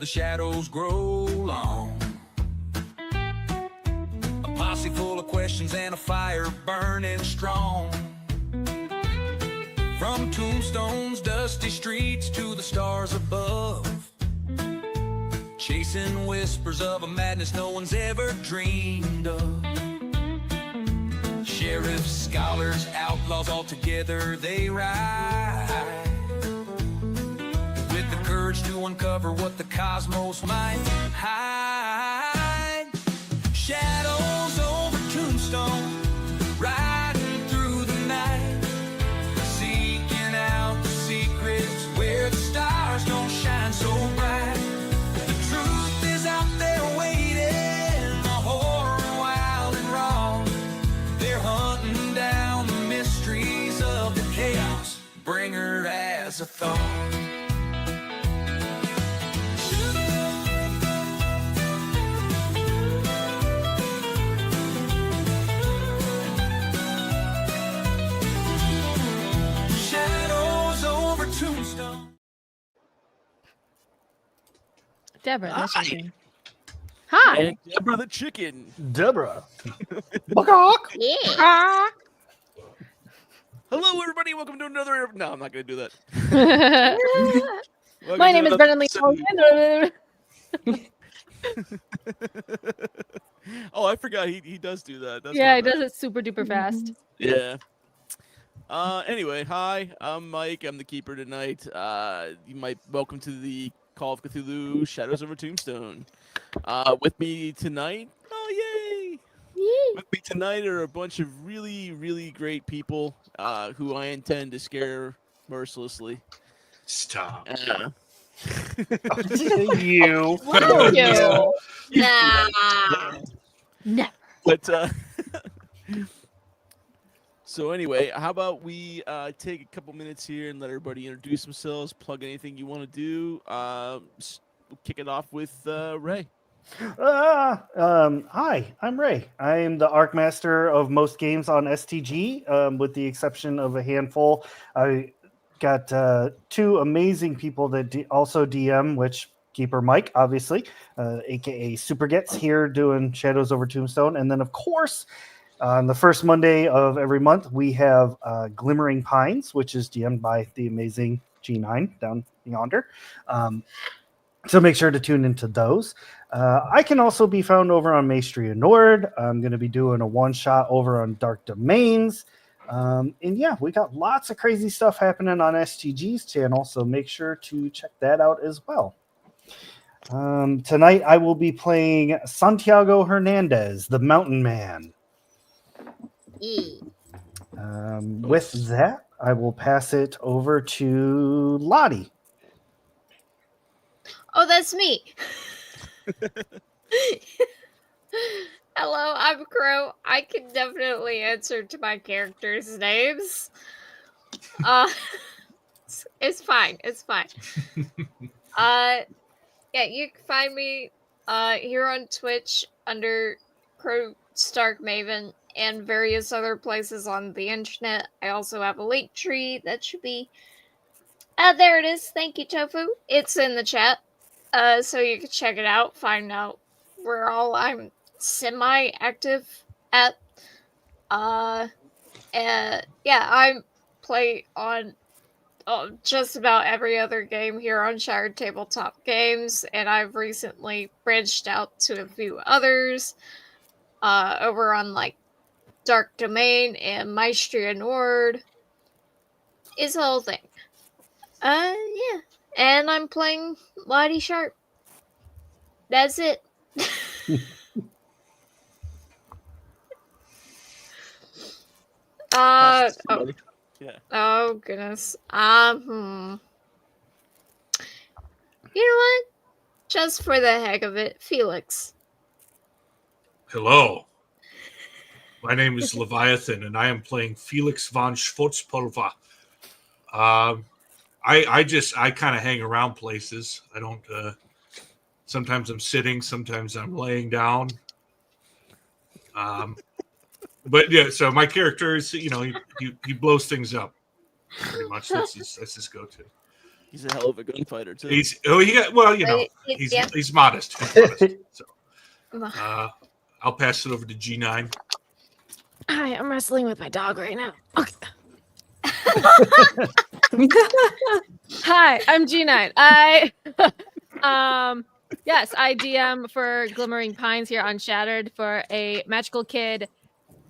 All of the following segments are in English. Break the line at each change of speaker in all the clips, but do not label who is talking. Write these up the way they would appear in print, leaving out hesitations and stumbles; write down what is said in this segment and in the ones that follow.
the shadows grow long. A posse full of questions and a fire burning strong. From Tombstone's dusty streets to the stars above, chasing whispers of a madness no one's ever dreamed of. Sheriffs, scholars, outlaws, all together they ride, with the courage to uncover what the cosmos might hide. Shadows over Tombstone, riding through the night, seeking out the secrets where the stars don't shine so bright. The truth is out there waiting, the horror wild and raw. They're hunting down the mysteries of the chaos bringer as a thought. Shadows over Tombstone.
Deborah, that's your
Hi.
turn. Hi.
And Deborah the chicken.
Deborah.
Yeah.
Hello, everybody. Welcome to another. No, I'm not going to do that. Welcome
My
to
name is
another
Brendan Lee.
episode- Oh, I forgot he does do that. That's
Yeah,
my
he
bad.
does it super duper fast.
Yeah. Anyway, hi. I'm Mike. I'm the keeper tonight. Welcome to the Call of Cthulhu Shadows Over Tombstone. With me tonight. Oh, yay!
Yay.
With me tonight are a bunch of really, really great people who I intend to scare mercilessly.
Stop.
You.
Thank you. Nah. Never.
But so anyway, how about we take a couple minutes here and let everybody introduce themselves, plug anything you want to do. We'll kick it off with Ray.
Hi, I'm Ray. I am the Arc Master of most games on STG, with the exception of a handful. I got two amazing people that also DM, which Keeper Mike, obviously, aka Super Gets, here doing Shadows Over Tombstone. And then, of course, on the first Monday of every month, we have Glimmering Pines, which is DM'd by the amazing G9 down yonder. So make sure to tune into those. I can also be found over on Maestria Nord. I'm going to be doing a one-shot over on Dark Domains. And yeah, we got lots of crazy stuff happening on STG's channel, so make sure to check that out as well. Tonight I will be playing Santiago Hernandez, the Mountain Man. With that, I will pass it over to Lottie.
Oh, that's me. Hello, I'm Crow. I can definitely answer to my characters' names. It's fine. It's fine. Yeah, you can find me here on Twitch under Crow Stark Maven and various other places on the internet. I also have a link tree that should be there it is. Thank you, Tofu. It's in the chat. So you can check it out, find out where all I'm semi-active at. And yeah, I play on just about every other game here on Shared Tabletop Games, and I've recently branched out to a few others over on like Dark Domain and Maestria Nord. It's the whole thing. Yeah. And I'm playing Lottie Sharp. That's it.
Yeah.
Oh goodness. You know what? Just for the heck of it, Felix.
Hello. My name is Leviathan, and I am playing Felix von Schwarzpulver. I kind of hang around places. I don't. Sometimes I'm sitting, sometimes I'm laying down. But yeah, so my character is, he blows things up. Pretty much, that's his go-to.
He's a hell of a gunfighter too.
He's
Yeah.
he's modest. So, I'll pass it over to G9.
Hi, I'm wrestling with my dog right now. Okay. Hi, I'm G9. Yes, I DM for Glimmering Pines here on Shattered for a Magical Kid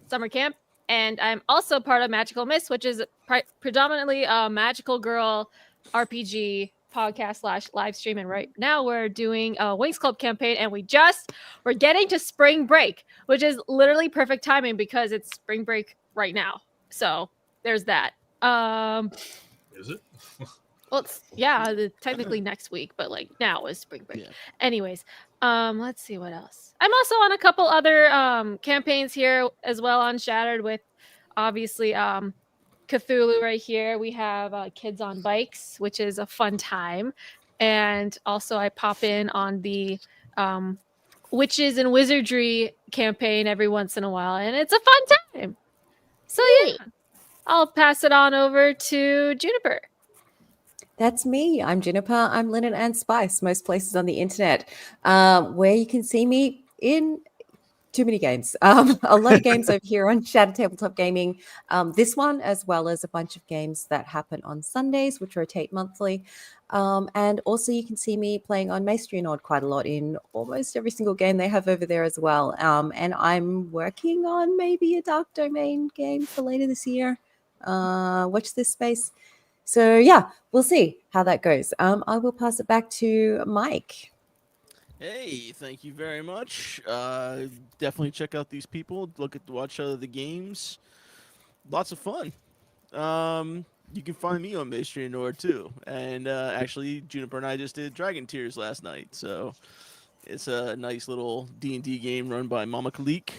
summer camp, and I'm also part of Magical Miss, which is predominantly a magical girl RPG podcast / live stream. And right now we're doing a Wings Club campaign, and we're getting to spring break, which is literally perfect timing because it's spring break right now. So there's that.
Is it?
Well, it's technically next week, but like now is spring break.
Yeah.
Anyways, let's see what else. I'm also on a couple other campaigns here as well on Shattered with obviously Cthulhu right here. We have Kids on Bikes, which is a fun time, and also I pop in on the Witches and Wizardry campaign every once in a while, and it's a fun time. So yeah, I'll pass it on over to Juniper.
That's me. I'm Juniper. I'm Linen and Spice, most places on the internet, where you can see me in too many games. A lot of games over here on Shattered Tabletop Gaming. This one, as well as a bunch of games that happen on Sundays, which rotate monthly. And also you can see me playing on Maestri Nord quite a lot in almost every single game they have over there as well. And I'm working on maybe a Dark Domain game for later this year. Watch this space. So yeah, we'll see how that goes. I will pass it back to Mike.
Hey, thank you very much. Definitely check out these people. Watch the games. Lots of fun. You can find me on Maestri Nord too. And actually, Juniper and I just did Dragon Tears last night. So it's a nice little D&D game run by Mama Kalik.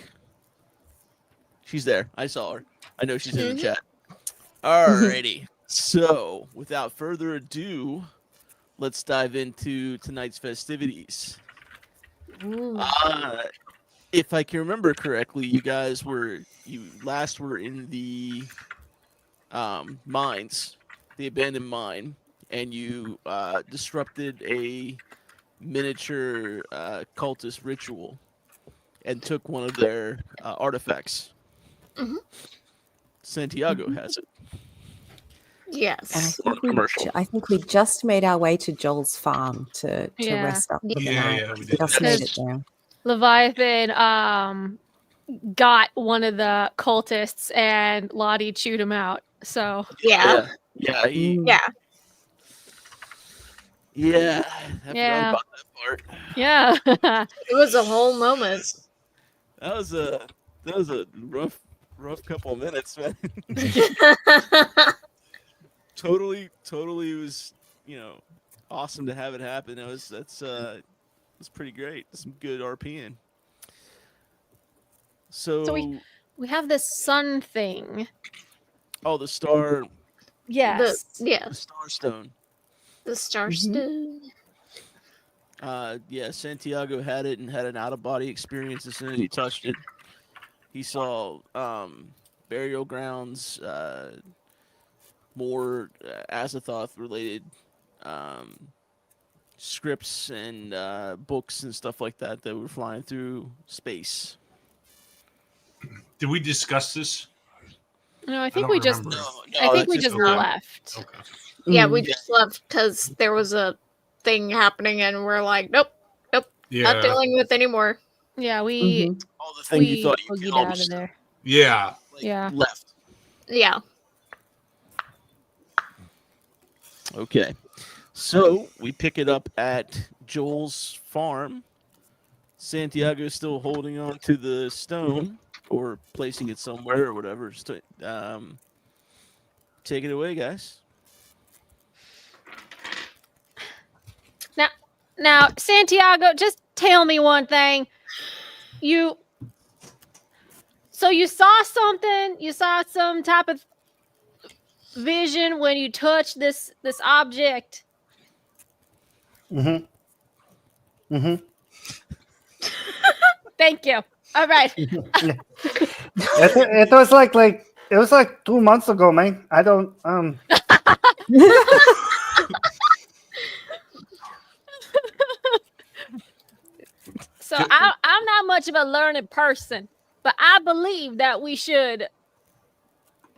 She's there. I saw her. I know she's in the chat. Alrighty. So, without further ado, let's dive into tonight's festivities. If I can remember correctly, you last were in the mines, the abandoned mine, and you disrupted a miniature cultist ritual and took one of their artifacts. Santiago has it.
Yes.
I think we just made our way to Joel's farm to rest up for the night.
Yeah, we did.
Just made it there.
Leviathan got one of the cultists and Lottie chewed him out. So
Yeah.
Yeah.
Yeah.
I forgot about that part.
yeah.
It was a whole moment.
That was a rough couple of minutes, man. Totally was, awesome to have it happen. That's pretty great. Some good RPing. So
we have this sun thing.
Oh, the star.
Yes.
The
Star Stone.
The Starstone.
Santiago had it and had an out-of-body experience as soon as he touched it. He saw burial grounds, more Azathoth-related scripts and books and stuff like that were flying through space.
Did we discuss this?
No, I think
don't
we just
remember.
I think we just
okay.
left.
Okay.
Yeah, we just left because there was a thing happening and we're like, nope,
Yeah.
not dealing with anymore.
Yeah, we
All the things you thought you
boogied
could
out
almost
of there.
Yeah.
Yeah.
left.
Yeah.
Okay. So we pick it up at Joel's farm. Santiago's still holding on to the stone or placing it somewhere or whatever. Take it away, guys.
Now, Santiago, just tell me one thing. You saw something? You saw some type of vision when you touched this object?
Mm-hmm.
Thank you. All right.
It was like it was like 2 months ago, man. I don't
So I'm not much of a learned person, but I believe that we should.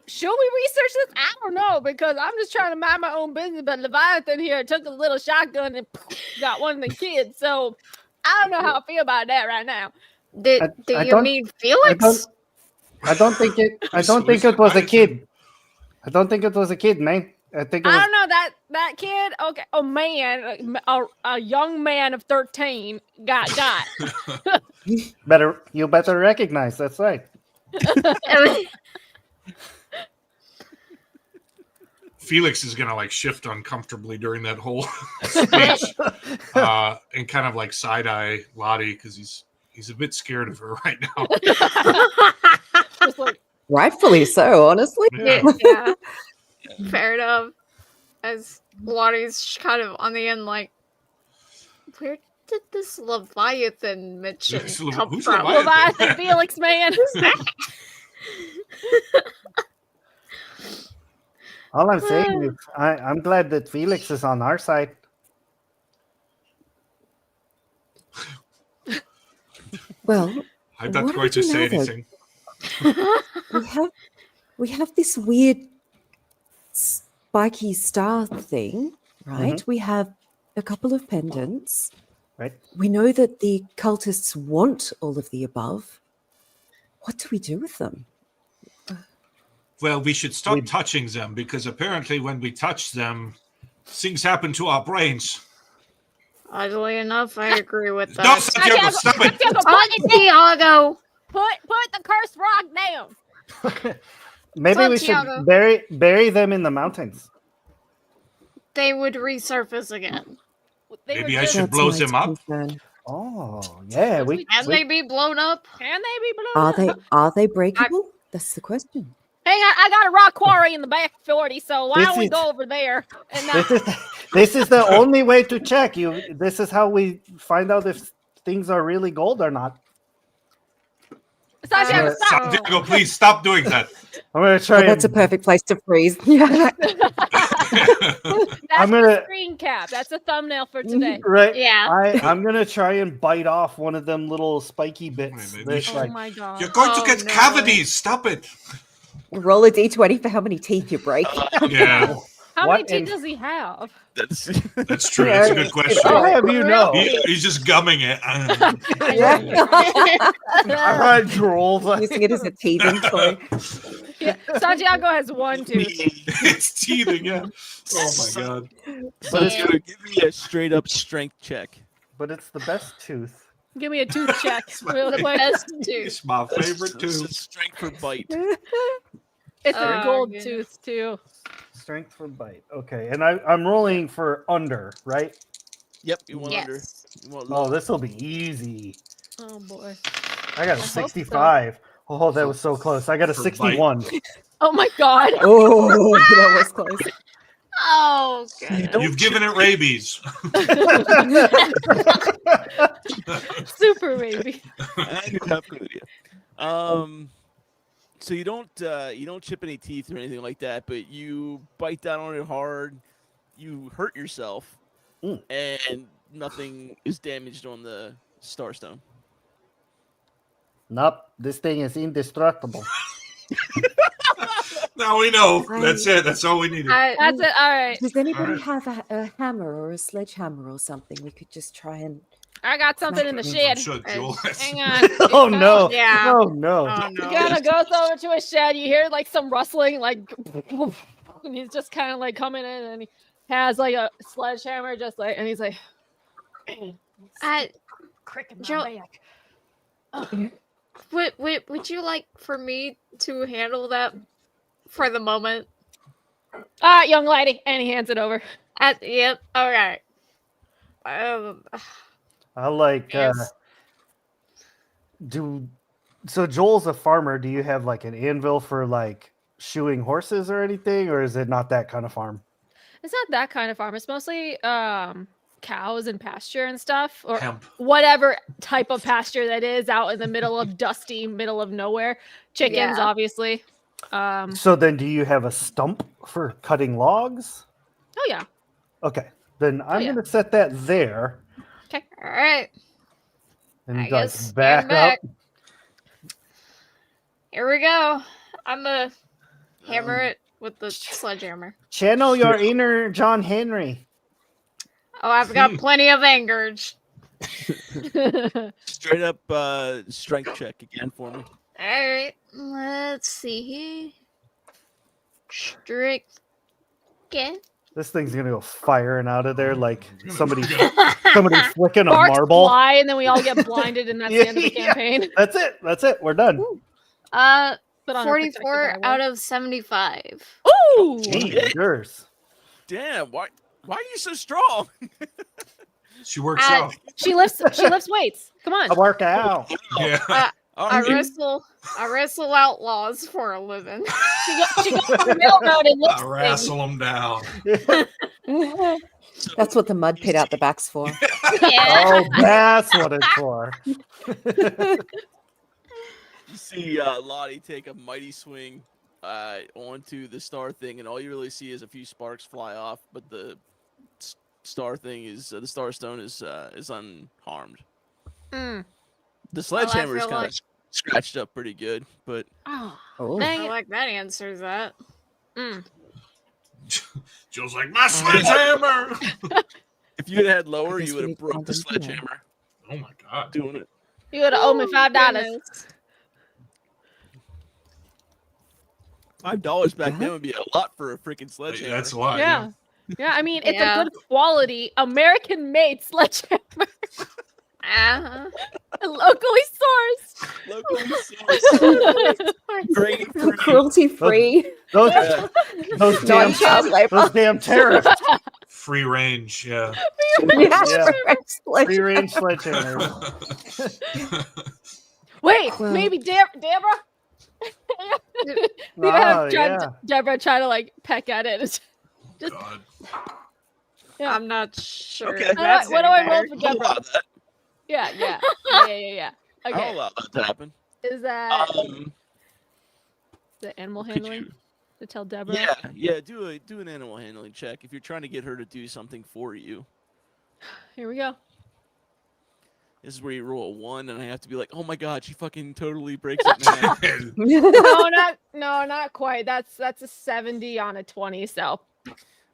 Should we research this? I don't know, because I'm just trying to mind my own business. But Leviathan here took a little shotgun and got one of the kids. So I don't know how I feel about that right now.
Do
I
you
don't-
mean Felix?
I don't think it. I
Who's-
don't think
who's
it was a
Leviathan?
kid. I don't think it was a kid, man. I think it
I
was.
don't know that kid. Okay, a man, a young man of 13 got.
You better recognize. That's right.
Felix is gonna like shift uncomfortably during that whole speech, and kind of like side eye Lottie because he's a bit scared of her right now.
Just like,
Rightfully so, honestly.
Yeah.
Yeah. Fair enough. As Lottie's kind of on the end, like, where did this Leviathan mention
Who's
come
Who's
from?
Leviathan?
Leviathan Felix, man.
All I'm saying is, I'm glad that Felix is on our side.
Well,
I'm not
What
going
do
to
we
say
know, though?
anything.
we have this weird spiky star thing, right? We have a couple of pendants.
Right.
We know that the cultists want all of the above. What do we do with them?
Well, we should stop
We-
touching them because apparently when we touch them, things happen to our brains.
Oddly enough, I agree with
No,
that.
Santiago, stop it!
Santiago!
Put the cursed rock down.
Maybe we
Santiago.
should bury them in the mountains.
They would resurface again.
They
Maybe
were
I
just-
should
That's
blow
my
them up.
concern.
Oh, yeah. We,
Can they be blown up?
Can they be blown
Are
up?
are they breakable? That's the question.
Hang on, I got a rock quarry in the back 40, so why
This
don't we
is-
go over there? And
this is the only way to check you. This is how we find out if things are really gold or not.
Santiago,
Uh,
stop.
Santiago, please stop doing that.
I'm gonna try.
Well, that's a
and,
perfect place to freeze. Yeah.
That's
I'm
the
gonna-
screen cap. That's a thumbnail for today.
right.
Yeah.
I'm gonna try and bite off one of them little spiky bits.
Wait,
That's
Oh
like,
my god.
You're going
Oh,
to get
no.
cavities. Stop it.
Roll a d20 for how many teeth you break.
Yeah,
How
what
many teeth
in-
does he have?
That's
that's true. That's a good question.
I'll have you know.
He's just gumming it.
Yeah.
I've had drools.
Using it as a teething toy.
Yeah, Santiago has one tooth.
It's teething. Yeah. Oh my god.
So it's gonna give me a straight up strength check.
But it's the best tooth.
Give me a tooth check real
The
quick.
best tooth.
It's my favorite
This is
tooth.
strength for bite.
It's a
Oh,
gold
goodness.
tooth too.
Strength for bite. Okay, and I'm rolling for under, right?
Yep, you want under.
Yes.
You want
Oh,
low.
this will be easy.
Oh boy.
I got a
I hope so.
65. Oh, that was so close. I got a
For
61.
Oh my god.
Oh, that was close.
Oh, good.
You've given it rabies.
Super baby.
I do have good idea. So you don't chip any teeth or anything like that, but you bite down on it hard. You hurt yourself,
Mm.
and nothing is damaged on the Starstone.
Nope, this thing is indestructible.
Now we know. That's it. That's all we needed.
That's it. All right.
Does anybody
Alright.
have a hammer or a sledgehammer or something? We could just try and.
I got something in the
I'm
shed.
sure Joel has-
Hang on.
Oh no!
Yeah.
Oh no!
Oh,
He
no.
kind of goes over to a shed. You hear like some rustling, like, and he's just kind of like coming in, and he has like a sledgehammer, just like, and he's like, crick in my
Joe-
back.
Would you like for me to handle that for the moment?
All right, young lady, and he hands it over.
Yep. Okay.
I like.
Yes.
So Joel's a farmer. Do you have like an anvil for like shoeing horses or anything, or is it not that kind of farm?
It's not that kind of farm. It's mostly cows and pasture and stuff, or
Hemp.
whatever type of pasture that is out in the middle of dusty middle of nowhere. Chickens,
Yeah.
obviously.
So then, do you have a stump for cutting logs?
Oh yeah.
Okay, then I'm
yeah.
gonna set that there.
All right.
And
I
like
guess stand
back
back.
up.
Here we go. I'm gonna hammer it with the sledgehammer.
Channel your inner John Henry.
Oh, I've got plenty of anger.
Straight up strength check again for me.
Alright, let's see here. Strict. Okay.
This thing's gonna go firing out of there like somebody flicking a
Sparks
marble.
fly, and then we all get blinded, and that's the end of the
Yeah.
campaign.
That's it. That's it. We're done.
Put on a
44
protective
out
eyewear.
of 75.
Ooh!
Yours.
Damn, why are you so strong?
She works
I-
out.
She lifts weights. Come on.
I work out.
Yeah.
I wrestle outlaws for a living.
She goes on the railroad and lifts
I
things.
wrestle them down.
That's what the mud pit out the back's for.
Yeah.
Oh, that's what it's for.
You see Lottie take a mighty swing onto the star thing, and all you really see is a few sparks fly off, but the star thing is the star stone is unharmed.
Mm.
The sledgehammer is
feel
kind
like-
of scratched up pretty good, but
Oh,
Oh.
dang
I
it.
like that answers that.
Mm.
Joe's like, my sledgehammer.
if you had lower,
guess
you
we
would
need
have
to
broke
find
the
them, yeah.
sledgehammer
Oh my god.
doing it.
You would have owed me $5.
Goodness.
$5 back then would be a lot for a freaking sledgehammer.
That's a lot.
Yeah. Yeah, I mean, it's
Yeah.
a good quality American-made sledgehammer,
Uh-huh.
locally sourced.
Locally sourced, grain-free.
Cruelty free.
Those,
Yeah.
those damn
Non-child labor.
those damn tariffs.
Free range. Yeah.
Yeah.
Like-
Free range sledgehammers.
Wait,
Well-
maybe Deborah? We
Oh,
have
yeah.
Deborah try to like peck at it. Just
God.
Yeah.
I'm not sure.
Okay.
if that's
What do
any
I roll
better.
for
I'll
Deborah?
allow that.
Yeah.
I'll
Okay,
allow that to happen.
is that
Um,
the animal
could
handling
you-
to tell Deborah?
yeah. Do an animal handling check if you're trying to get her to do something for you.
Here we go.
This is where you roll a 1, and I have to be like, oh my god, she fucking totally breaks it now.
No, not quite. That's a 70 on a 20. So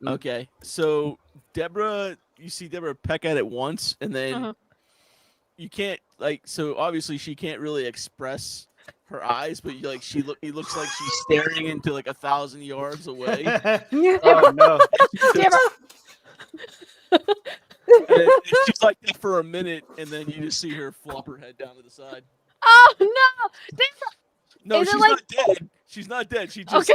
Okay, so Deborah, you see Deborah peck at it once, and then
Uh-huh.
you can't so obviously she can't really express her eyes, but it looks like she's staring into like 1,000 yards away.
Oh no.
Deborah.
And she's like that for a minute, and then you just see her flop her head down to the side.
Oh no, Deborah.
No,
Is it
she's
like-
not dead. She's not dead. She just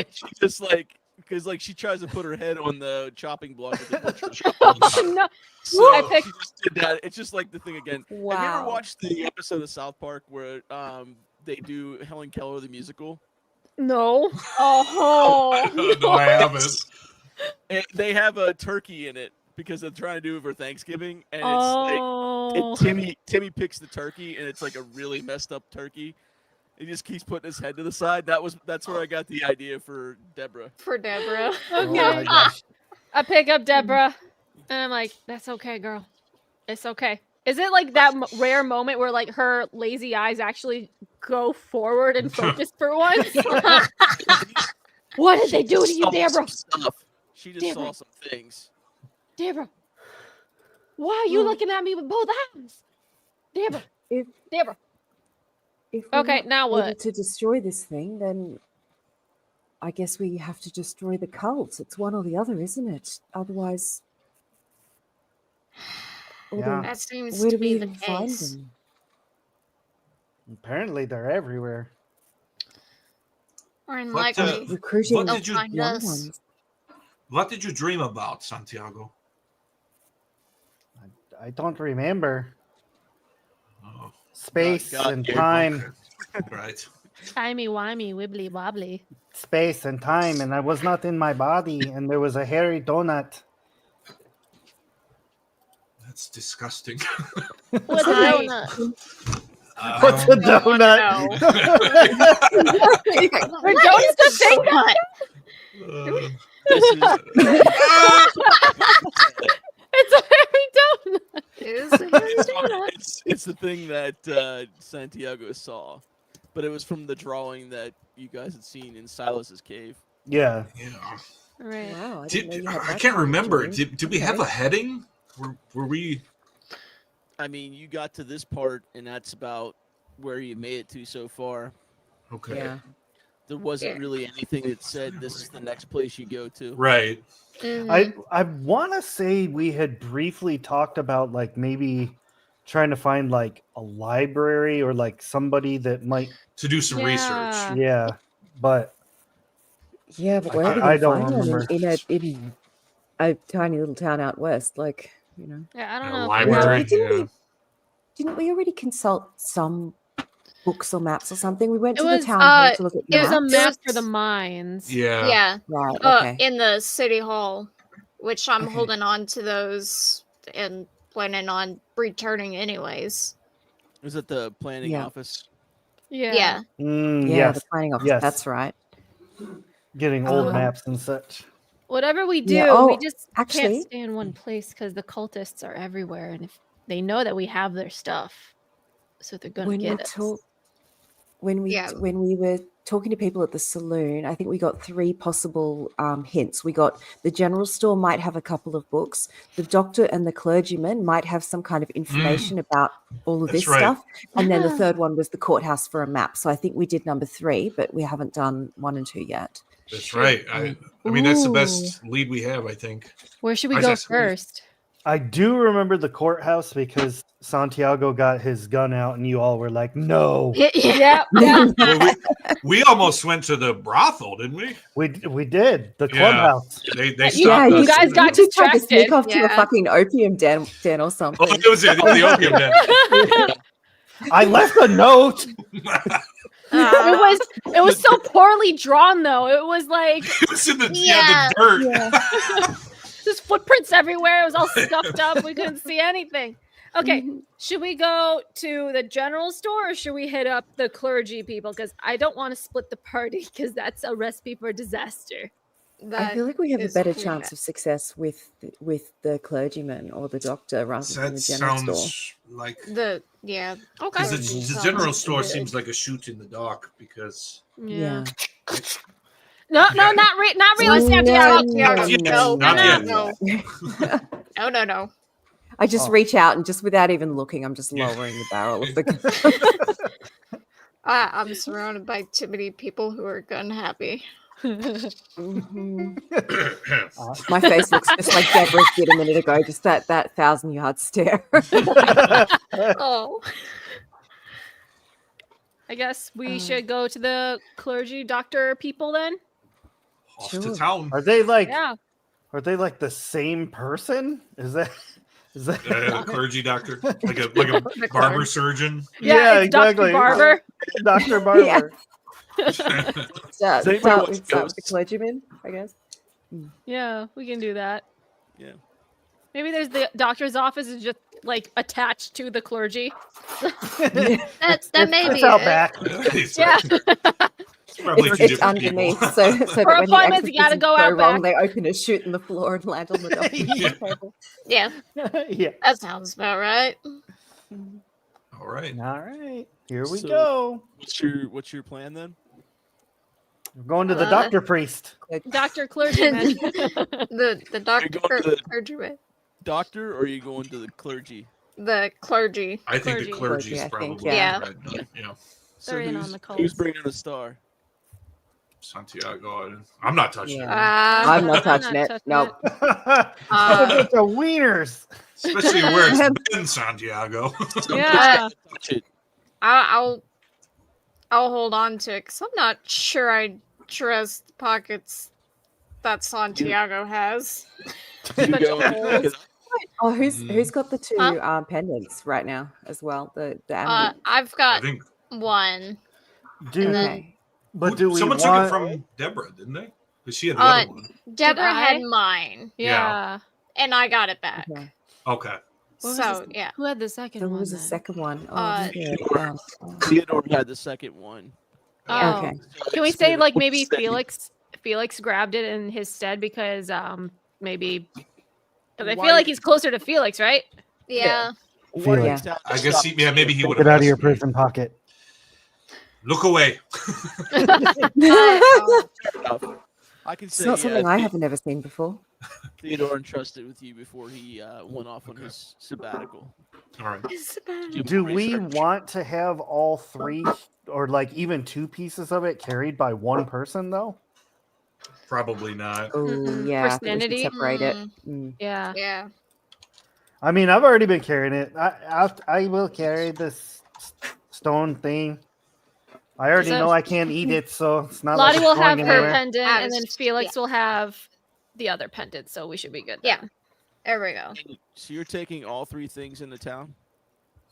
Okay.
because she tries to put her head on the chopping block of the butcher.
Oh no.
So
I picked-
she just did that. It's just like the thing again. Have you ever
Wow.
watched the episode of South Park where they do Helen Keller the musical?
No. Oh.
No, I haven't.
And they have a turkey in it because they're trying to do it for Thanksgiving, and it's
Oh.
Timmy picks the turkey, and it's like a really messed up turkey. He just keeps putting his head to the side. That's where I got the idea for Deborah.
For Deborah.
Oh my gosh.
I pick up Deborah, and I'm like, "That's okay, girl. It's okay." Is it like that rare moment where like her lazy eyes actually go forward and focus for once? What did they do to you,
Saw
Deborah?
some stuff. She just saw
Deborah.
some things.
Deborah, why are you looking at me with both eyes? Deborah,
If-
Deborah.
If we're
Okay,
not
now
able
what?
to destroy this thing, then I guess we have to destroy the cult. It's one or the other, isn't it? Otherwise,
Yeah.
That seems
where
to
do we
be the
even find
case.
them?
Apparently they're everywhere.
Or
What,
unlikely.
Recruiting
What
They'll
did you-
find
young
us.
ones.
What did you dream about, Santiago?
I don't remember.
Oh,
Space
God,
and
yeah.
time.
right.
Timey-wimey, wibbly wobbly.
Space and time, and I was not in my body, and there was a hairy donut.
That's disgusting.
What's a
Hi.
donut?
What's a
Don't wanna
donut?
Are donuts a thing?
What?
This is
It's a hairy donut.
Is a hairy donut.
It's the thing that Santiago saw, but it was from the drawing that you guys had seen in Silas's cave.
Yeah.
Yeah.
Right.
Wow, I didn't know you had
I
that
can't
kind of
remember.
drawing.
Did we have
Okay.
a heading? Were we?
I mean, you got to this part, and that's about where you made it to so far.
Okay.
Yeah.
There wasn't
Yeah.
really anything that said this is the next place you go to.
Right.
I want to say we had briefly talked about like maybe trying to find like a library or like somebody that might.
To do some research.
Yeah, but
Yeah, but where are we
I
going to
don't
find one
remember.
in a tiny little town out west? Like, you know.
Yeah, I don't
A
know.
library.
If we have...
Yeah.
Didn't we already consult some books or maps or something? We went
It
to the
was,
town hall to look at
It was a
maps.
map for the mines.
Yeah.
Yeah.
Right, okay.
In the city hall, which I'm
Okay.
holding on to those and planning on returning anyways.
It was at the planning
Yeah.
office.
Yeah.
Yeah.
Yeah,
Yes,
the planning office.
yes.
That's right.
getting old
Um,
maps and such.
Whatever we do,
Yeah,
we
oh,
just
actually-
can't stay in one place because the cultists are everywhere, and if they know that we have their stuff, so they're gonna
When we
get us.
talk, when
Yeah.
we were talking to people at the saloon, I think we got 3 possible hints. We got the general store might have a couple of books. The doctor and the clergyman might have some kind of information about all of
That's
this
right.
stuff. And then the third one was the courthouse for a map. So I think we did number 3, but we haven't done 1 and 2 yet.
That's right. I mean, that's the best lead we have, I think.
Where should we
I
go
just-
first?
I do remember the courthouse because Santiago got his gun out and you all were like, "No."
Yeah.
Well, we almost went to the brothel, didn't we?
We did the
Yeah.
clubhouse.
They
Yeah,
stopped
you
us.
guys got
two tried to sneak
distracted.
off to a
Yeah.
fucking opium den or something.
Oh, it was the opium den.
I left a note.
It was so poorly drawn though. It was like
It was in the
Yeah.
the dirt.
Yeah.
there's footprints everywhere. It was all scuffed up. We couldn't see anything. Okay,
Mhm.
should we go to the general store or should we hit up the clergy people? Because I don't want to split the party because that's a recipe for disaster.
I feel like we have a
is
better
weird.
chance of success with the clergyman or the doctor rather than
That
the general store.
sounds like
Okay.
because the general store seems like a shoot in the dark because
Yeah.
Yeah.
No,
Yeah.
not real
No,
Santiago.
Not yet,
No,
not
no,
yet.
no.
I just
Oh.
reach out and just without even looking, I'm just
Yeah.
lowering the barrel of the gun.
I'm surrounded by too many people who are gun happy.
Mhm. My face looks just like Deborah did a minute ago, just that 1,000-yard stare.
Oh.
I guess we should go to the clergy doctor people then.
Off
Sure.
to town.
Are they like?
Yeah.
Are they like the same person? Is that?
Clergy doctor, like a barber surgeon.
Yeah,
it's Dr.
exactly.
Barber.
Dr. Barber?
Start
anybody
with
watch
the
Ghosts?
clergyman, I guess.
Yeah, we can do that.
Yeah.
Maybe there's the doctor's office is just like attached to the clergy.
That may
It's
be
out
it.
back.
It's
Yeah.
probably
It's,
two
it's
different people.
underneath, so that
For
when the
appointments, you gotta
exorcisms
go
go
out
wrong,
back.
they open a chute in the floor and land on the doctor's
Yeah.
table.
Yeah,
Yeah.
that sounds about right.
All right.
All right. Here we
So-
go.
What's your plan then?
We're going to the
Uh,
doctor priest.
Dr. Clergyman.
The doctor,
going to the-
clergyman,
Doctor, or are you going to the clergy?
the clergy.
I think the
Clergy.
clergy's
Clergy, I think,
probably
yeah.
right. Yeah.
So
They're in
who's,
on the
who's
cults.
bringing a star?
Santiago. I'm not touching
Yeah.
it.
I'm not
I'm
touching
not
it.
touching
Nope.
Uh,
Bunch of wieners.
Especially where it's been, Santiago.
Yeah.
Touch it.
I'll hold on to it because I'm not sure I trust the pockets that Santiago has.
You
Bunch
go-
of holes.
'cause
Oh, who's got the 2
Huh?
pendants right now as well? The
I've
I
got
think
one.
Do,
okay.
but do we
someone
want?
took it from Deborah, didn't they? Because she had the
Uh,
other one.
Deborah had
I?
mine,
Yeah.
and I got it back.
Okay.
Okay.
What was
So
this-
yeah,
Who had the second
So
one?
what was the
then?
second one? Oh,
Uh,
Theodore had the second one.
Oh.
Okay.
Can we
It's
say
been
like maybe
upsetting.
Felix grabbed it in his stead because maybe because I
Why-
feel like he's closer to Felix, right?
yeah.
Felix.
Yeah.
I guess maybe he would
Get
have
out of your
asked me.
prison pocket.
Look away.
I can
It's
say
not something I haven't ever seen before.
Theodore entrusted with you before he went off on
Okay.
his sabbatical.
All right.
Do
more
we
research.
want to have all three or like even two pieces of it carried by one person though?
Probably not.
Oh,
Mm-mm.
yeah.
For
I think we should
sanity?
separate it. Mm.
Yeah.
Yeah.
I mean, I've already been carrying it. I will carry this stone thing. I already
So-
know I can't eat it, so it's not
Lottie
like
will
it's going
have her
anywhere.
pendant, and then
Obvious-
Felix will have the other pendant, so we should be good.
Yeah.
then.
There we go.
So you're taking all three things into town?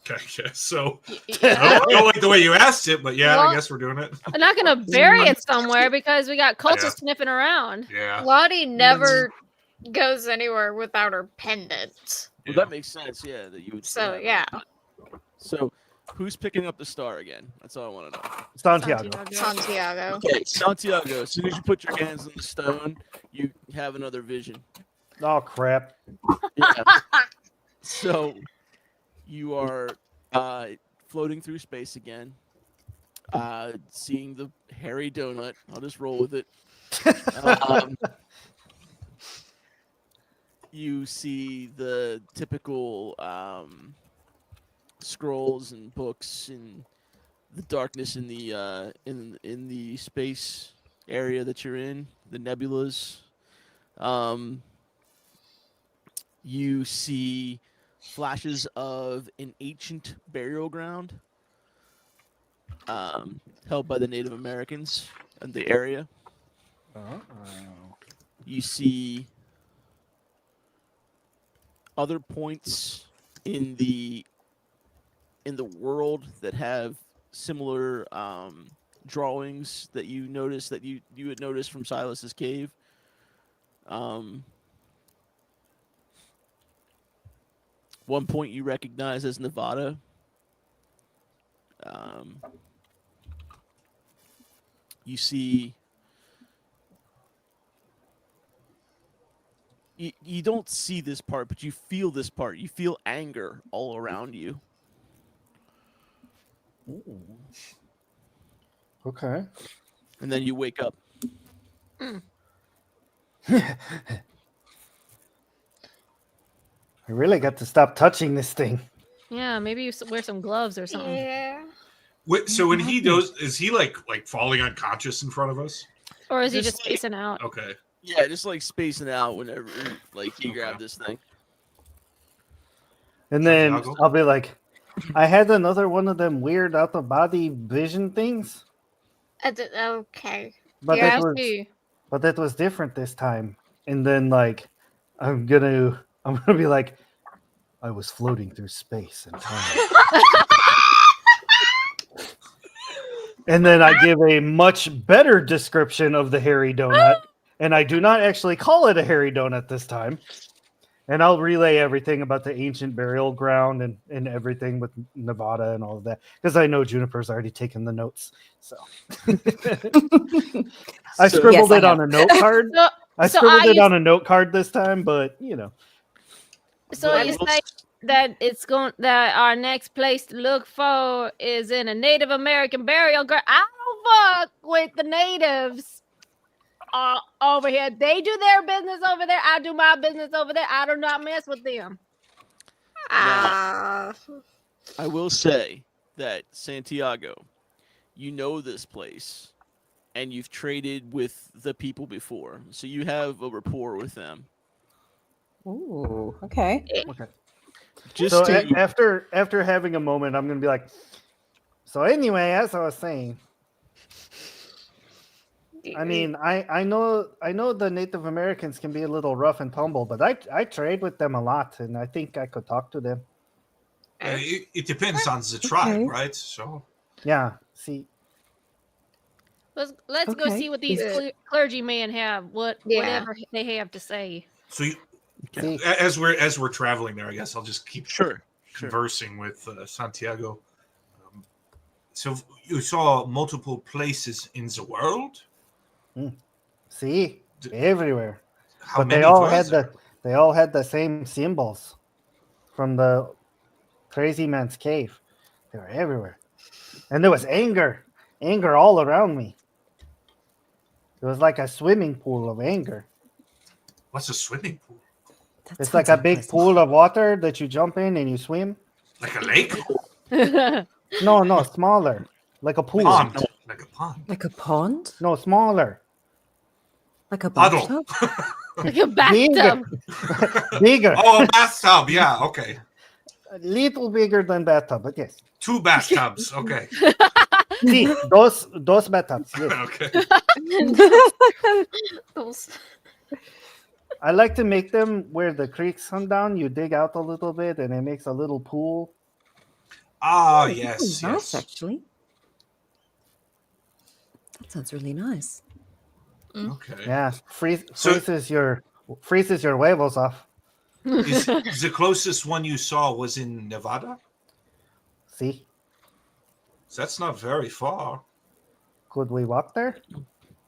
Okay. So
Yeah.
I don't like the way you asked it, but yeah,
Well-
I guess we're doing it.
I'm not gonna bury it somewhere because we got cultists
Yeah.
sniffing around.
Yeah.
Lottie never goes anywhere without her pendant.
Well,
Yeah.
that makes sense. Yeah, that you would.
So,
have it.
yeah.
So, who's picking up the star again? That's all I want to know.
Santiago.
Santiago.
Okay, Santiago. As soon as you put your hands on the stone, you have another vision.
Oh crap!
Yeah. So, you are floating through space again, seeing the hairy donut. I'll just roll with it. You see the typical scrolls and books and the darkness in the space area that you're in, the nebulas. You see flashes of an ancient burial ground held by the Native Americans in the area. You see other points in the world that have similar drawings that you noticed that you had noticed from Silas's cave. One point you recognize as Nevada. You see. You don't see this part, but you feel this part. You feel anger all around you.
Okay.
And then you wake up.
I really got to stop touching this thing.
Yeah, maybe you wear some gloves or something.
Yeah.
Wait, so when he goes, is he like falling unconscious in front of us?
Or is he
Just
just spacing out?
Okay.
Yeah, just like spacing out whenever like you grab this thing.
And then
Santiago?
I'll be like, I had another one of them weird out of body vision things,
Okay.
but
Yeah,
that was different this time. And then like I'm gonna be like, I was floating through space and time. And then I give a much better description of the hairy donut, and I do not actually call it a hairy donut this time. And I'll relay everything about the ancient burial ground and everything with Nevada and all of that, because I know Juniper's already taken the notes. So I scribbled
Yes, I
it on
have.
a note card.
So,
I
so
scribbled
are
it
you-
on a note card this time, but you know.
so
But
you
we'll
say that it's going that our next place to look for is in a Native American burial ground. I don't fuck with the natives over here. They do their business over there. I do my business over there. I do not mess with them.
Ah.
I will say that Santiago, you know this place, and you've traded with the people before, so you have a rapport with them.
Ooh, okay.
Just
So
to,
after having a moment, I'm gonna be like, so anyway, as I was saying, I mean, I know the Native Americans can be a little rough and tumble, but I trade with them a lot, and I think I could talk to them.
It depends on the tribe,
Okay.
right? So
Yeah. See,
Let's go
Okay.
see what these
Yeah.
clergymen have.
Yeah.
Whatever they have to say.
so
see.
as we're traveling there, I guess I'll just keep
sure.
conversing with Santiago. So you saw multiple places in the world.
See, everywhere.
How
But
many
they all
were
had
there?
the same symbols from the Crazy Man's Cave. They were everywhere. And there was anger all around me. It was like a swimming pool of anger.
What's a swimming pool?
That
It's like a
sounds
big
unpleasant.
pool of water that you jump in and you swim.
Like a lake?
No, smaller. Like a pool.
Pond. Like a pond.
Like a pond?
No, smaller.
Like a
Puddle.
bathtub?
Like a bathtub.
Bigger.
Oh, a bathtub. Yeah, okay.
A little bigger than bathtub, but yes.
2 bathtubs. Okay.
See, those bathtubs. Yes.
Okay.
Those-
I like to make them where the creeks come down. You dig out a little bit, and it makes a little pool.
Ah,
That
yes,
sounds nice,
yes.
actually. That sounds really nice.
Okay.
Yeah,
So-
freezes your huevos off.
Is the closest one you saw was in Nevada?
See,
So that's not very far.
could we walk there?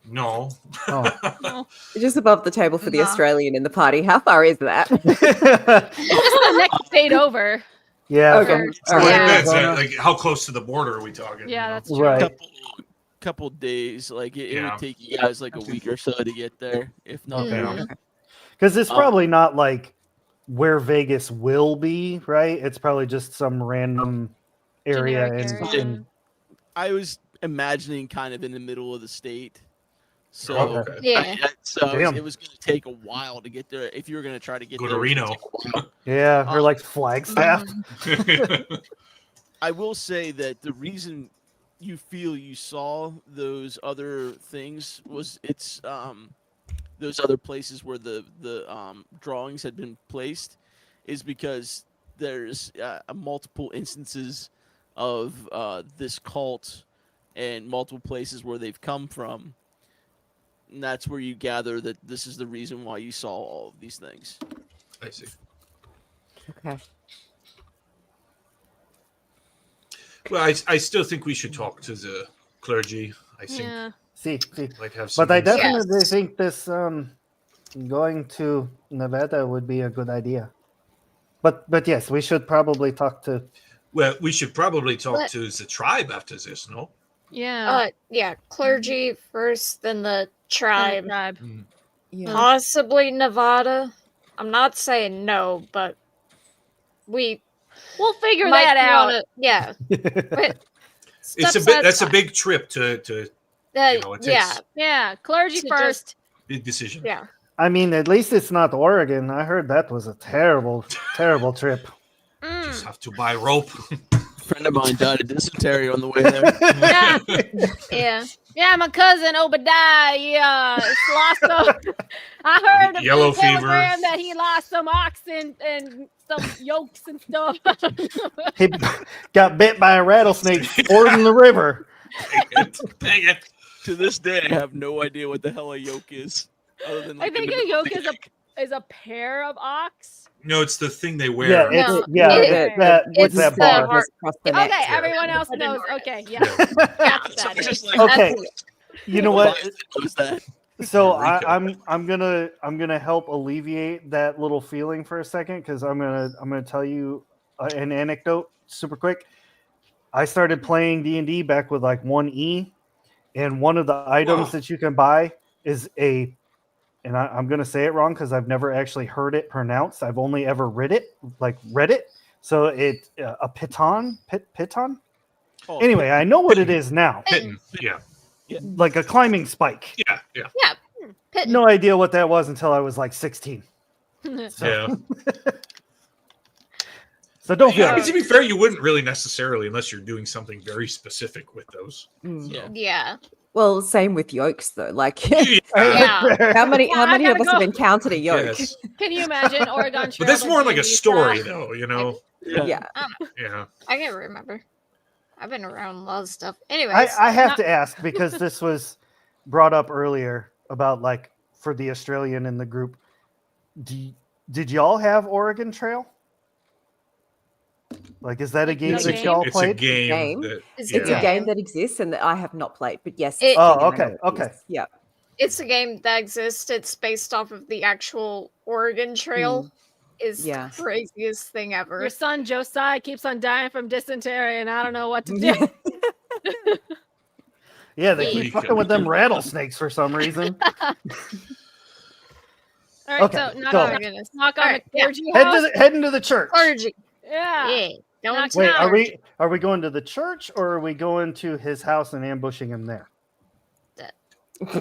No.
Oh.
Just above the table for the
No.
Australian in the party. How far is that?
Just the next state over.
Yeah.
Okay.
from-
So
All
it
right.
depends, like how close to the border are we talking?
Yeah,
you know?
that's true.
Right.
Couple days. Like it
Yeah.
would take you guys like a week or so to get there, if not
Okay.
more.
Because it's
Um,
probably not like where Vegas will be, right? It's probably just some random area
Generic
in,
area.
in
I was imagining kind of in the middle of the state. So,
Oh, okay.
Yeah.
Damn.
it was going to take a while to get there. If you were going to try to get
Go
there,
to
it was gonna
Reno.
take a while.
yeah, or like Flagstaff.
I will say that the reason you feel you saw those other things was it's those other places where the drawings had been placed is because there's multiple instances of this cult and multiple places where they've come from. And that's where you gather that this is the reason why you saw all of these things.
I see.
Okay.
Well, I still think we should talk to the clergy. I think
Yeah.
See.
like have some.
But I
insight.
definitely
Yes.
think this going to Nevada would be a good idea. But yes, we should probably talk to.
Well, we should probably talk
But-
to the tribe after this, no?
Yeah.
Yeah, clergy first, then the tribe.
Tribe.
Yeah.
Possibly Nevada. I'm not saying no, but we
We'll figure
might
that out.
wanna- yeah. But
It's a
steps
bit.
at
That's a
time.
big trip to you know, it
yeah,
takes-
Yeah. Clergy
To
first.
big decision.
yeah.
I mean, at least it's not Oregon. I heard that was a terrible, terrible trip.
Just have to buy rope.
A friend of mine died of dysentery on the way there.
Yeah.
Yeah.
Yeah, my cousin Obadiah, he lost some. I heard
Yellow
a telegram
fever.
that he lost some oxen and some yolks and stuff.
He got bit by a rattlesnake fording the river.
Dang it.
To this day, I have no idea what the hell a yoke is. Other than,
I
like,
think
in the
a
middle of
yoke
the-
is a pair of ox.
No, it's the thing they
Yeah,
wear.
it's
No,
yeah,
it-
that
it's
with that
the
bar.
heart-
Across the
Okay,
neck.
everyone else
I didn't
knows.
know
Okay,
Yeah.
yeah. That's
So
that
it's
is.
just like,
Okay, you know what?
Was that?
So
Eureka.
I'm gonna help alleviate that little feeling for a second because I'm gonna tell you an anecdote super quick. I started playing D&D back with like 1E, and one of the items
Whoa.
that you can buy is and I'm gonna say it wrong because I've never actually heard it pronounced. I've only ever read it. So it a piton.
Oh,
Anyway, I know what it is now,
Kitten. Yeah.
like a climbing spike.
Yeah. Yeah.
Pit-
No idea what that was until I was like 16. So,
Yeah.
so don't feel
I mean,
bad.
to be fair, you wouldn't really necessarily unless you're doing something very specific with those.
Mm.
Yeah.
Yeah.
Well, same with yolks though. Like
Yeah.
how many
Yeah, I
of
gotta
us have
go.
encountered a yoke?
Yes.
Can you imagine Oregon Trail?
But that's more like a
D&D
story,
style?
though, you know?
Yeah.
Yeah.
I can't remember. I've been around a lot of stuff. Anyways,
I have
Not-
to ask because this was brought up earlier about like for the Australian in the group. Did y'all have Oregon Trail? Like, is that a game
It's
that
a
y'all
It's a
played?
game.
Game?
That,
It's
It's
yeah.
a game that exists and that I have not played, but yes.
It-
Oh,
I know
okay,
what it
okay.
is. Yeah.
it's a game that exists. It's based off of the actual Oregon Trail. is
Yeah.
the craziest thing ever.
Your son Josiah keeps on dying from dysentery, and I don't know what to do.
Yeah, they
Yeah.
keep fucking with them rattlesnakes for some reason.
All right,
Okay,
so knock
go.
on,
Oh my goodness.
knock on
All right,
the
yeah.
clergy house.
Heading to the church.
Clergy.
Yeah.
Yeah. Going
Knock,
to
Wait,
the
are we going to the church or are we going to his house and ambushing him there?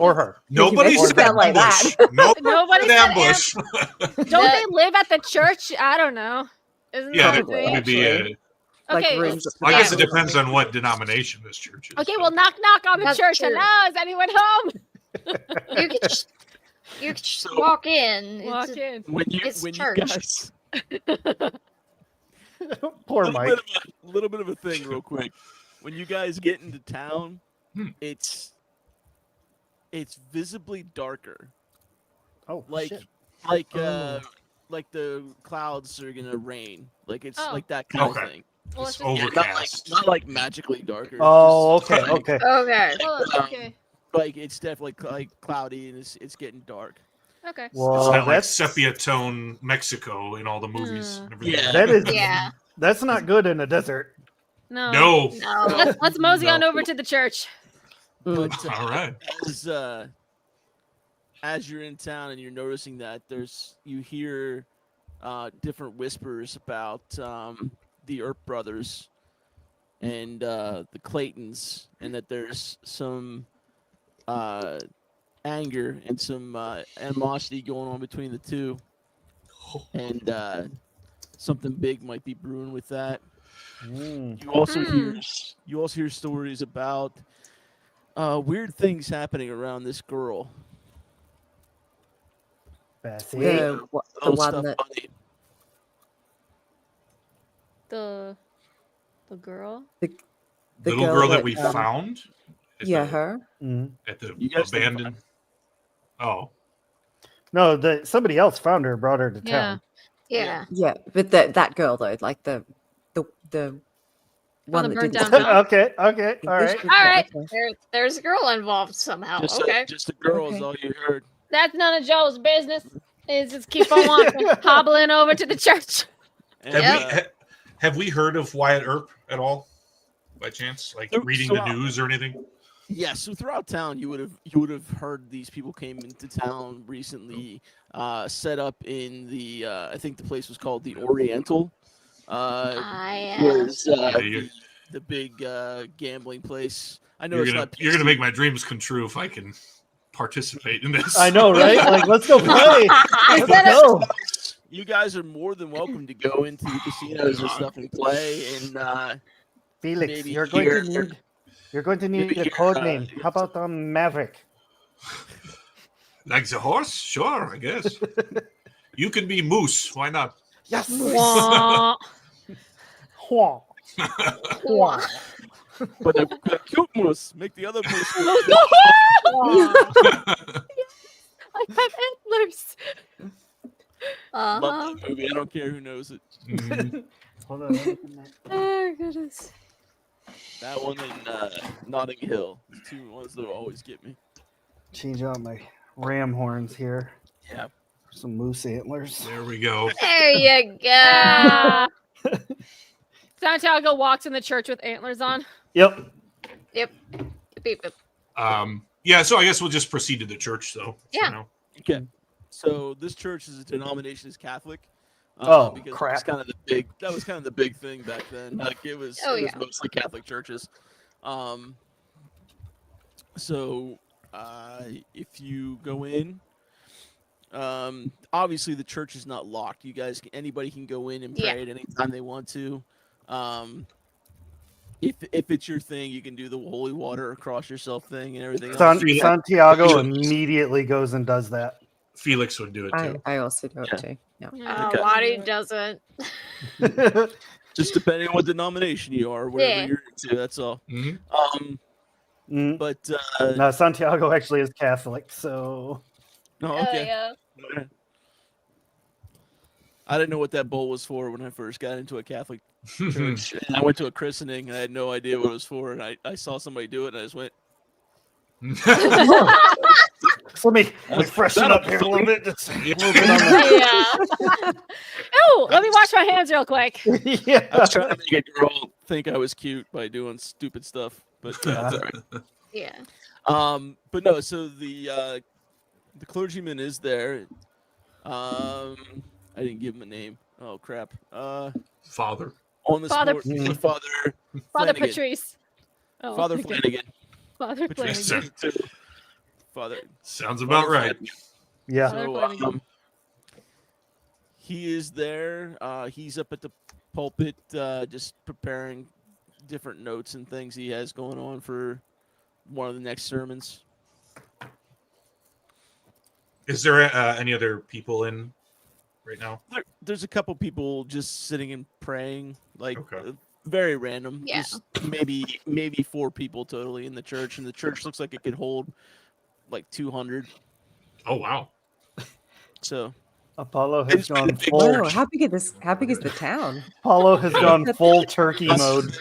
Or her?
Nobody
make it
said
sound like
ambush.
that.
Nobody
Nobody
said
said
ambush.
Don't they live at the church? I don't know. Isn't
Yeah,
that
Probably,
the thing?
would be a,
actually. Like
Okay.
rooms at the
I guess it
back.
depends on what denomination this church is.
Okay,
so.
well, knock on the
That's
church.
true.
Hello, is anyone home?
You could just
So-
walk in. It's
Walk
a-
in.
When you
It's
when
church.
you guys
Poor Mike.
little bit of a thing real quick. When you guys get into town,
Hmm.
it's visibly darker.
Oh,
Like
shit.
like
Oh.
like the clouds are gonna rain. Like it's
Oh.
like that kind
Okay.
of thing.
Well,
It's
it's just,
overcast.
Not like magically darker.
Oh,
just,
okay,
like,
okay.
Okay.
well, okay.
Like it's definitely like cloudy and it's getting dark.
Okay.
It's
Well,
not like
that's
sepia tone Mexico in all the movies.
Hmm.
And everything.
Yeah.
that is
Yeah.
that's not good in a desert.
No.
No.
No.
Let's mosey on
No.
over to the church.
Mm.
But
All right.
as you're in town and you're noticing that you hear different whispers about the Earp brothers and the Claytons, and that there's some anger and some animosity going on between the two, and something big might be brewing with that.
Mm.
You also hear stories about weird things happening around this girl.
Bessie.
The
Little
one
stuff
that
funny.
The girl.
the
Little girl that we
um,
found. At
Yeah,
the,
her.
Mhm.
At the
You guys didn't
abandoned. Oh.
No, somebody else found her, brought her to
Yeah.
town.
Yeah.
Yeah, but that girl though, like the one
the
that
burnt
didn't
down
speak
house?
Okay, okay, all right.
English.
All right.
Okay.
There's a girl involved somehow.
Just,
Okay.
just a girl is
Okay.
all you heard.
That's none of Joe's business. Is just keep on walking, hobbling over to the church.
And,
Have we heard of Wyatt Earp at all? By chance? Like
So-
reading
so
the
I-
news or anything?
yeah, so throughout town, you would have heard these people came into town recently, set up in the I think the place was called the Oriental. Was
you're-
the big gambling place. I know
You're
it's
gonna
not.
you're gonna
PC.
make my dreams come true if I can participate in this.
I know, right? Like, let's go play. Let's go.
You guys are more than welcome to go into the casinos and stuff and play. And
Felix,
maybe
you're going to need
maybe
a
here,
code name. How about Maverick?
Like the horse? Sure, I guess. You can be Moose. Why not?
Yes.
Wah.
Hua. Hua.
but the cute moose make the other moose.
I have antlers.
Uh-huh.
Love that movie. I don't care who knows it.
Mhm.
Hold on.
Oh goodness.
That one and Notting Hill. The two ones that will always get me.
Change out my ram horns here.
Yeah.
Some moose antlers.
There we go.
There you go.
Ah. Santiago walks in the church with antlers on.
Yep.
Beep, beep.
Yeah, so I guess we'll just proceed to the church, though.
Yeah.
You know?
Okay. So this church is a denomination is Catholic.
Oh,
because
crap.
That was kind of the big thing back then. Like it was,
Oh,
it was
yeah.
mostly Catholic churches. So if you go in, obviously the church is not locked. You guys, anybody can go in and pray
Yeah.
at any time they want to. If it's your thing, you can do the holy water across yourself thing and everything else.
Felix-
Santiago
Felix-
immediately goes and does that.
Felix would do it, too.
I also do
Yeah.
it too. Yeah.
Okay.
Lottie doesn't.
Just depending on what denomination you are, wherever
Yeah.
you're into. That's all.
Mhm.
Mm,
But
no, Santiago actually is Catholic, so
no, okay. I didn't know what that bowl was for when I first got into a Catholic church. And I went to a christening and I had no idea what it was for. And I saw somebody do it and I just went,
Let me
That's-
freshen
that'll
up here a little bit. Just a
Yeah.
little bit on the...
Yeah.
Oh, let me wash my hands real quick.
I was
Yeah.
trying to make a girl think I was cute by doing stupid stuff, but that's all right.
Yeah.
But no. So the clergyman is there. I didn't give him a name. Oh crap.
Father.
On the
Father-
sport, Father
Father
Flanagan.
Patrice. Oh,
Father
okay.
Flanagan.
Father
Patrice.
Flanagan.
Too. Father.
Sounds about
Father
right.
Flanagan.
Yeah.
Father
So
Flanagan.
he is there. He's up at the pulpit, just preparing different notes and things he has going on for one of the next sermons.
Is there any other people in right now?
There's a couple people just sitting and praying, like
Okay.
very random.
Yeah.
Just maybe 4 people totally in the church, and the church looks like it could hold like 200.
Oh wow.
So
Apollo has
It's been a
gone
big
full.
Whoa, how big is this? How big is the town?
Apollo has gone full turkey mode.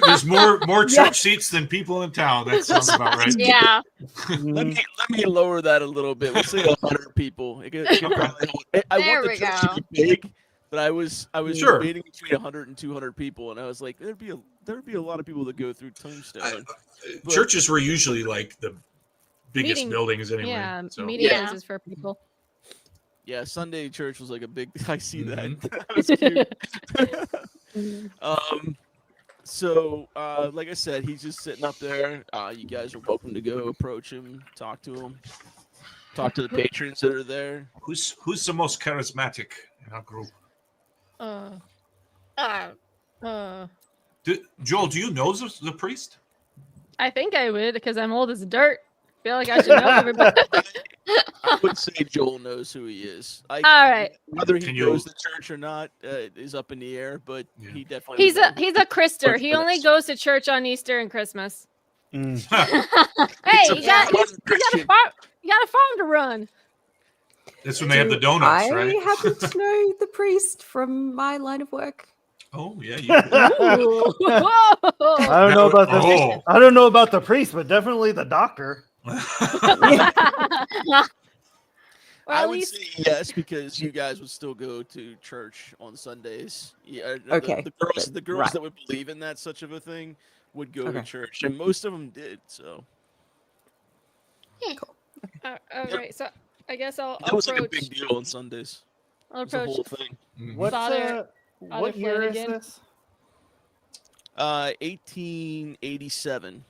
There's more church seats than people in town. That sounds about right.
Yeah.
let me lower that a little bit. We'll say 100 people. It could probably hold. I
There
want the
we
church
go.
to be big, but I was
Sure.
debating between 100 and 200 people, and I was like, there'd be a lot of people that go through Tombstone. But-
Churches were usually like the biggest
Meeting-
buildings anyway.
Yeah,
so.
meeting
Yeah.
places for people.
Yeah, Sunday church was like a big. I see
Mhm.
that. That was cute. So, like I said, he's just sitting up there. You guys are welcome to go approach him, talk to him, talk to the patrons that are there.
Who's the most charismatic in our group?
Uh,
Uh,
Joel, do you know the priest?
I think I would because I'm old as dirt. Feel like I should know everybody.
I would say Joel knows who he is.
All right.
Whether he
Can you-
goes to church or not is up in the air, but
Yeah.
he definitely.
He's
would
a
know.
he's a Christer.
Much
He only
less.
goes to church on Easter and Christmas.
Mm.
Hey,
It's a
you got
fun
a
Christian.
farm. You got a farm to run.
That's when they have the
Do
donuts,
I
right?
happen to know the priest from my line of work.
Oh yeah, you
Ooh. Whoa.
I don't know about the.
Oh.
I don't know about the priest, but definitely the doctor.
Or
I
at
would
least
say yes because you guys would still go to church on Sundays. Yeah,
Okay,
the girls
right.
that would believe in that such of a thing would go to
Okay.
church, and most of them did. So
all right. So I guess I'll
it was
approach.
like a big deal on Sundays.
I'll
It was a
approach.
whole thing.
Mhm.
What
Father
what year is
Flanagan.
this?
1887.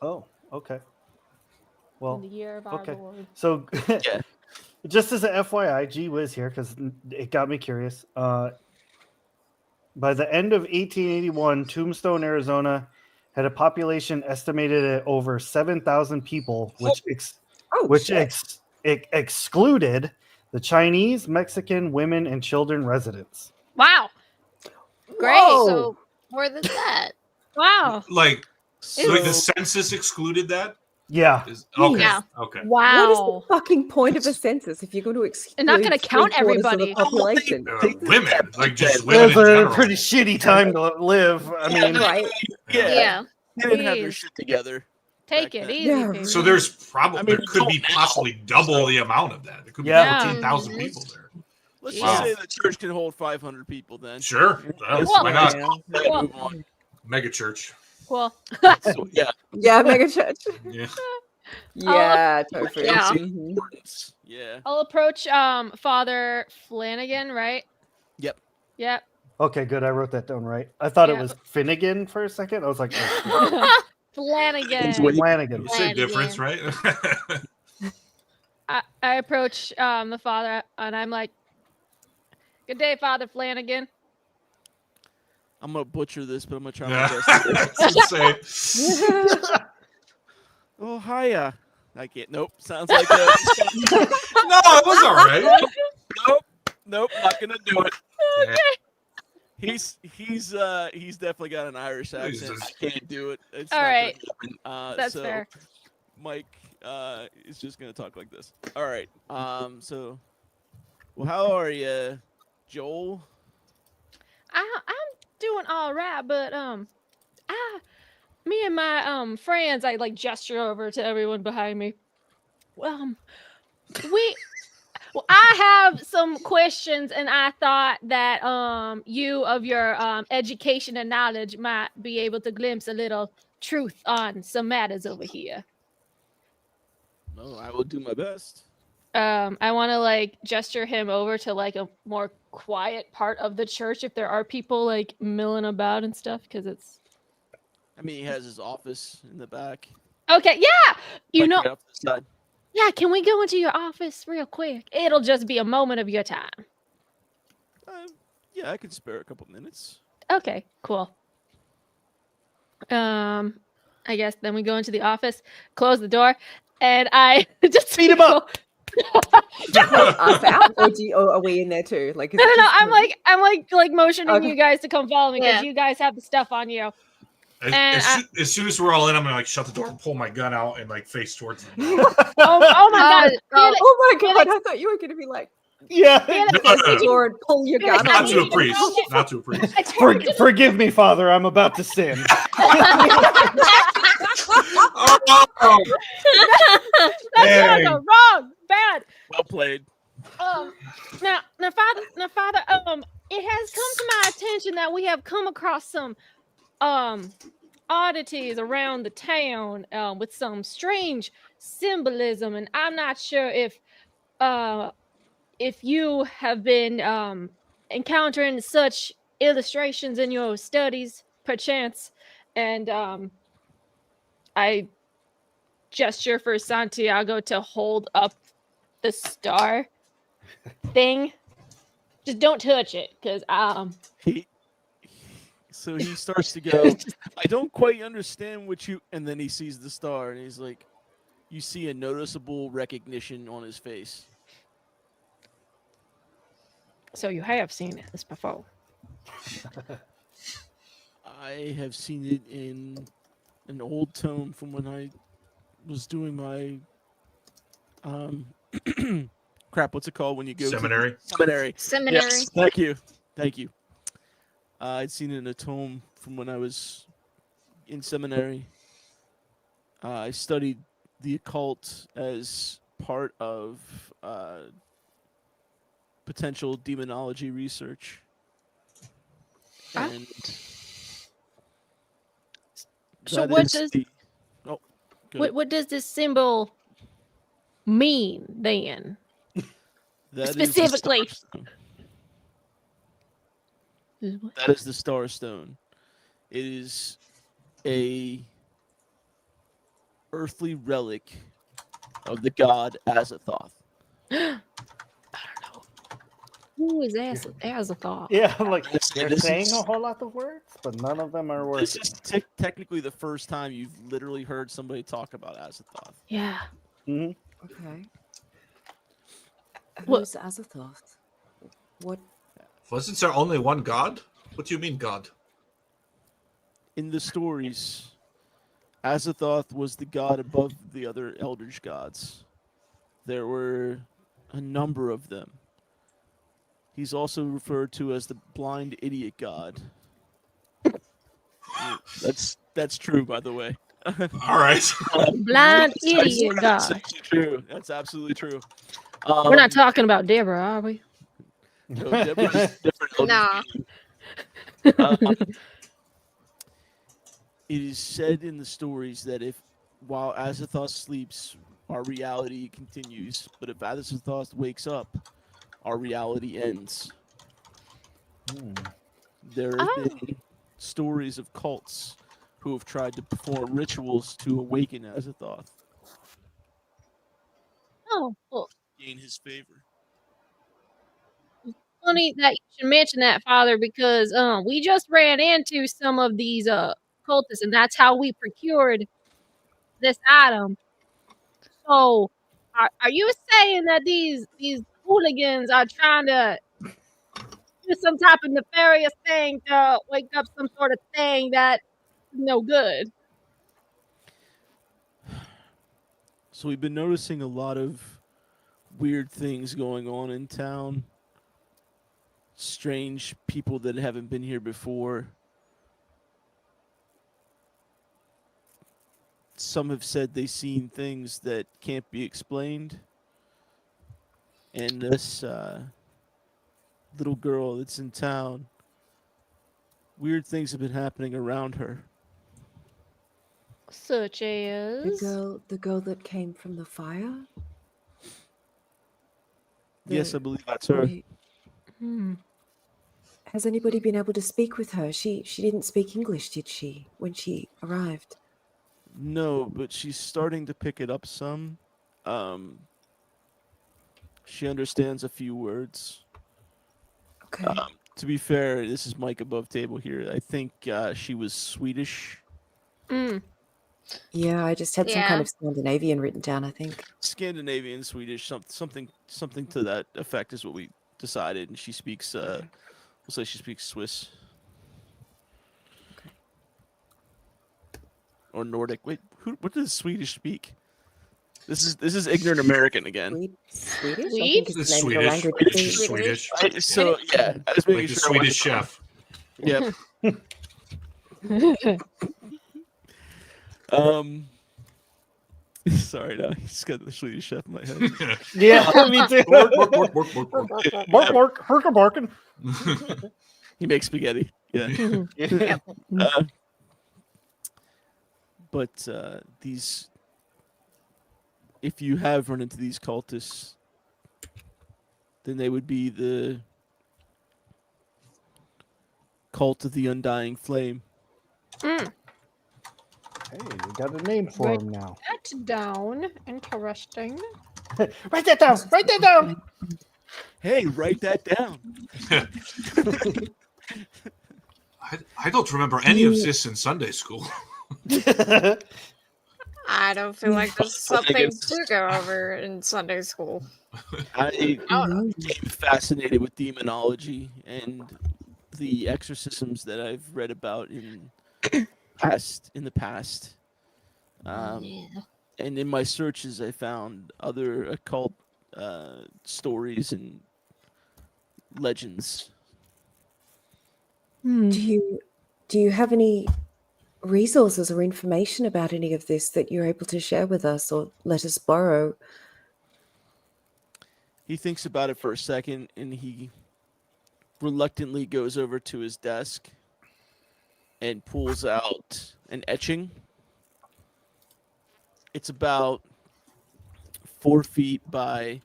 Oh, okay.
In
Well,
the year of our
okay.
Lord.
so
Yeah.
just as an FYI, gee whiz here because it got me curious. By the end of 1881, Tombstone, Arizona, had a population estimated at over 7,000 people, which
Oh, shit.
excluded the Chinese, Mexican, women, and children residents.
Wow. Great.
Whoa.
so more than that.
Wow.
Like,
So,
like the census excluded that?
Yeah.
Okay.
Yeah.
Okay.
Wow.
What is the fucking point of a census if you're going to exclude
And not gonna count
3/4 of
everybody.
the population?
Women, like just
It
women
was
in
a
general.
pretty shitty time to live. I mean,
Right.
yeah,
Yeah.
they didn't have their
Please.
shit together.
Take
back
it
then.
easy,
Yeah.
people.
So there's probably
I mean,
there could be
until now,
possibly double
so-
the amount of that. There could be
Yeah.
14,000
Mhm.
people there.
Let's
Wow.
just say the church can hold 500 people then.
Sure.
Let's
Well-
Why not?
Well-
move on.
Mega church.
Cool.
So, yeah,
Yeah, mega church.
Yeah.
Yeah, totally.
Yeah.
Mhm.
importance. Yeah.
I'll approach Father Flanagan, right?
Yep.
Yep.
okay, good. I wrote that down right. I thought
Yeah.
it was Finnegan for a second. I was like, oh,
Flanagan.
Flanagan.
Same
Glad
difference,
again.
right?
I approach the father and I'm like, "Good day, Father Flanagan."
I'm gonna butcher this, but I'm gonna try my
Yeah.
best.
Say,
Oh, hiya. I can't. Nope. Sounds like a.
no, it was all right.
Nope. Not gonna do it.
Yeah.
He's definitely got an Irish accent.
Jesus.
I can't do it. It's
All
not gonna
right.
happen.
That's
so
fair.
Mike is just gonna talk like this. All right. So, well, how are you, Joel?
I'm doing all right, but me and my friends, I like gesture over to everyone behind me. we. Well, I have some questions, and I thought that you, of your education and knowledge, might be able to glimpse a little truth on some matters over here.
No, I will do my best.
I want to like gesture him over to like a more quiet part of the church if there are people like milling about and stuff, because it's
I mean, he has his office in the back.
okay. Yeah, you
like
know.
right off the side.
Yeah, can we go into your office real quick? It'll just be a moment of your time.
Yeah, I could spare a couple minutes.
Okay, cool. I guess then we go into the office, close the door, and I just
Beat him up.
Us out, or are we in there too? Like, is
No,
it
no, no.
just
I'm like motioning
Okay.
you guys to come follow me because
Yeah.
you guys have the stuff on you.
As soon as we're all in, I'm gonna like shut the door and pull my gun out and like face towards them.
Oh my god!
Oh my god! I thought you were going to be like,
Yeah.
Felix,
No, no,
the
no.
door and pull your gun
Not
on
to a
you.
priest. Not to a priest.
I told you.
Forgive me, Father. I'm about to sin.
Oh,
That's
Dang.
wrong, bad.
Well played.
Now, Father, it has come to my attention that we have come across some, oddities around the town, with some strange symbolism, and I'm not sure if you have been, encountering such illustrations in your studies, perchance, and, I gesture for Santiago to hold up the star thing. Just don't touch it, because
So he starts to go, I don't quite understand what you... And then he sees the star, and he's like, you see a noticeable recognition on his face.
so you have seen this before.
I have seen it in an old tome from when I was doing my... crap, what's it called when you go
Seminary.
to seminary?
Seminary.
Yes, thank you. Thank you. I'd seen it in a tome from when I was in seminary. I studied the occult as part of potential demonology research.
Ah.
And
So
that
what
is
does
the- Oh, good.
what does this symbol mean then?
That is the
specifically?
Starstone. That is the Starstone. It is a earthly relic of the god Azathoth.
I don't know. Who is Azathoth?
Yeah, I'm like,
This-
they're
this
saying
is-
a whole lot of words, but none of them are
This
words.
is technically the first time you've literally heard somebody talk about Azathoth.
Yeah.
Mhm.
Okay.
What-
Who's Azathoth? What?
Wasn't there only one god? What do you mean, god?
In the stories, Azathoth was the god above the other eldritch gods. There were a number of them. He's also referred to as the blind idiot god. That's true, by the way.
All right.
Blind
That's actually-
idiot
That's
god.
actually true. That's absolutely true.
We're not talking about Deborah, are we?
No, Deborah's different.
Nah.
It is said in the stories that while Azathoth sleeps, our reality continues. But if Azathoth wakes up, our reality ends. There have been stories of cults who have tried to perform rituals to awaken Azathoth,
Oh, well,
gain his favor.
funny that you should mention that, Father, because we just ran into some of these cultists, and that's how we procured this item. So, are you saying that these hooligans are trying to do some type of nefarious thing to wake up some sort of thing that is no good?
So we've been noticing a lot of weird things going on in town. Strange people that haven't been here before. some have said they've seen things that can't be explained. And this little girl that's in town, weird things have been happening around her.
Such
The
as.
girl that came from the fire.
Yes,
The-
I believe that's her.
Right.
Hmm.
Has anybody been able to speak with her? She didn't speak English, did she, when she arrived?
No, but she's starting to pick it up some. She understands a few words.
Okay.
To be fair, this is Mike above table here. I think she was Swedish.
Mm.
Yeah, I just had some kind
Yeah.
of Scandinavian written down, I think.
Scandinavian, Swedish, something to that effect is what we decided. And she speaks, we'll say she speaks Swiss.
Okay.
Or Nordic. Wait, what does Swedish speak? This is ignorant American again.
Swedish? I
Swede?
think it's
It's
the name
Swedish.
of the language.
It's Swedish.
So yeah, I was making
Like the
sure. I wasn't
Swedish
wrong.
chef.
Yep. Sorry, no, he's got the Swedish chef in my head.
Yeah, me too.
Bork, bork, bork, bork, bork, bork.
Bark, bark, herka barkin.
He makes spaghetti. Yeah.
Yeah.
But these, if you have run into these cultists, then they would be the cult of the undying flame.
Mm.
Hey, we got a name for
Right.
him now.
That's down. Interesting.
Write that down. Write that down.
Hey, write that down.
I don't remember any of this in Sunday school.
I don't feel like this is
I
something
guess-
to go over in Sunday school.
I
Oh,
became fascinated with demonology and the exorcisms that I've read about in the past.
yeah.
And in my searches, I found other occult stories and legends.
Hmm.
Do you have any resources or information about any of this that you're able to share with us or let us borrow?
He thinks about it for a second, and he reluctantly goes over to his desk and pulls out an etching. It's about 4 feet by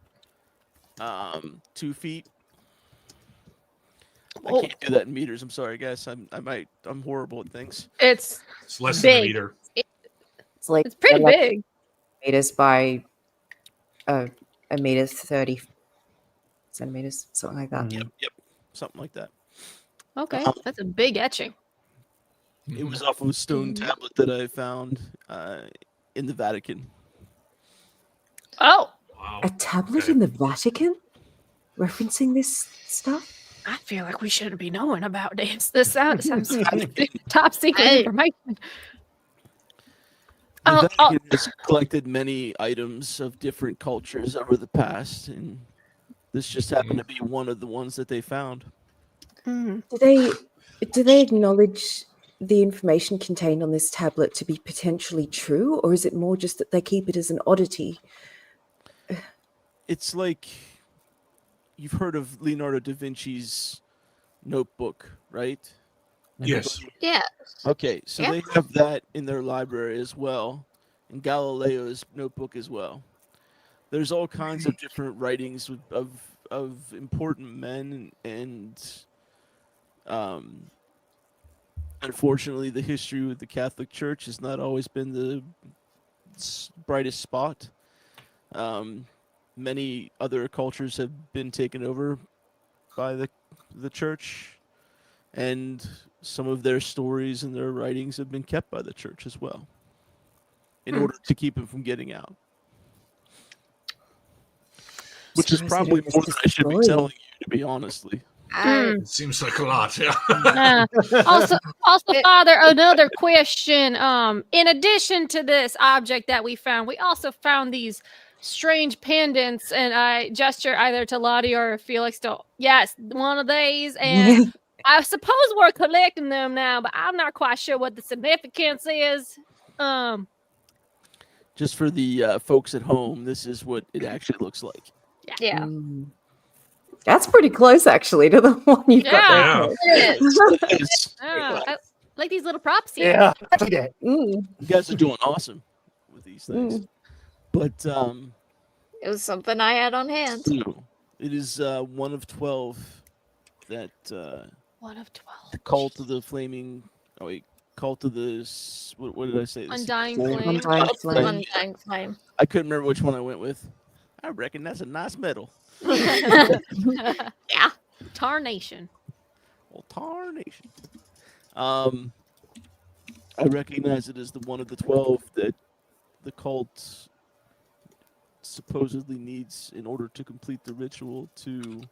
2 feet. I
Oh.
can't do that in meters. I'm sorry, guys. I'm horrible at things.
It's
It's less than a
Big.
meter.
It's like
it's pretty
like
big.
meters by a meter 30 centimeters, something like that.
Yep, something like that.
Okay, that's a big etching.
It was off of a stone tablet that I found in the Vatican.
Oh,
Wow.
A tablet
Okay.
in the Vatican referencing this stuff?
I feel like we shouldn't be knowing about this. This sounds top secret
Hey.
information.
The
Oh,
Vatican has collected many items of different cultures over the past, and this just happened to be one of the ones that they found.
mm.
Do they acknowledge the information contained on this tablet to be potentially true, or is it more just that they keep it as an oddity?
It's like you've heard of Leonardo da Vinci's notebook, right?
Yes.
Yeah.
Okay, so
Yeah.
they have that in their library as well, and Galileo's notebook as well. There's all kinds of different writings of important men, and unfortunately, the history with the Catholic Church has not always been the brightest spot. Many other cultures have been taken over by the church, and some of their stories and their writings have been kept by the church as well, in order to keep it from getting out. Which is
So
probably
it's
more
just
than I should be
story.
telling you, to be honestly.
It seems like a lot. Yeah.
Also, Father, another question. In addition to this object that we found, we also found these strange pendants, and I gesture either to Lottie or Felix to yes, one of these, and I suppose we're collecting them now, but I'm not quite sure what the significance is.
just for the folks at home, this is what it actually looks like.
Yeah.
Mm. That's pretty close, actually, to the one you've got
Yeah.
there.
It is.
It's-
I like these little props here.
Yeah, I see that.
Mm.
you guys are doing awesome with these things. But
It was something I had on hand.
it is one of 12 that
One of 12.
the cult of the flaming. Oh wait, cult of the what did I say? The
Undying
flame?
flame.
Undying flame.
Undying flame.
I couldn't remember which one I went with. I reckon that's a nice medal.
Yeah.
Tarnation.
Well, tarnation. I recognize it as the one of the 12 that the cult supposedly needs in order to complete the ritual to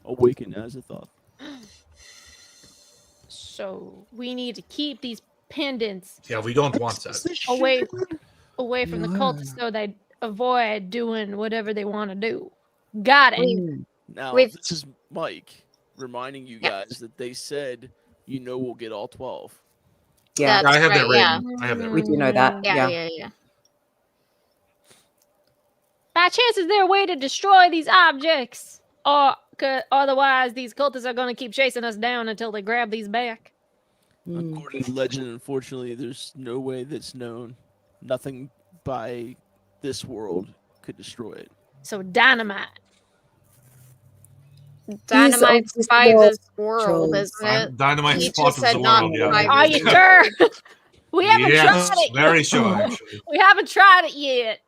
awaken Azathoth.
So we need to keep these pendants
Yeah, we don't want that.
away from the cultists so they avoid doing whatever they want to do. Got it.
Mm.
Now,
We've-
this is Mike reminding you
Yeah.
guys that they said, we'll get all 12.
Yeah,
That's
I have that
right, yeah.
written. I have that
we
written.
do know that.
Yeah.
By chance, is there a way to destroy these objects? Or otherwise, these cultists are going to keep chasing us down until they grab these back.
Mm.
According to legend, unfortunately, there's no way that's known. Nothing by this world could destroy it.
So dynamite.
Dynamite's
of this
by
world,
this world,
Joel.
isn't it?
Dynamite's
He
part
just
of the
said not
world. Yeah.
by
Are
this
you
world.
sure? We haven't
Yes,
tried it.
very sure. Actually.
We haven't tried it yet.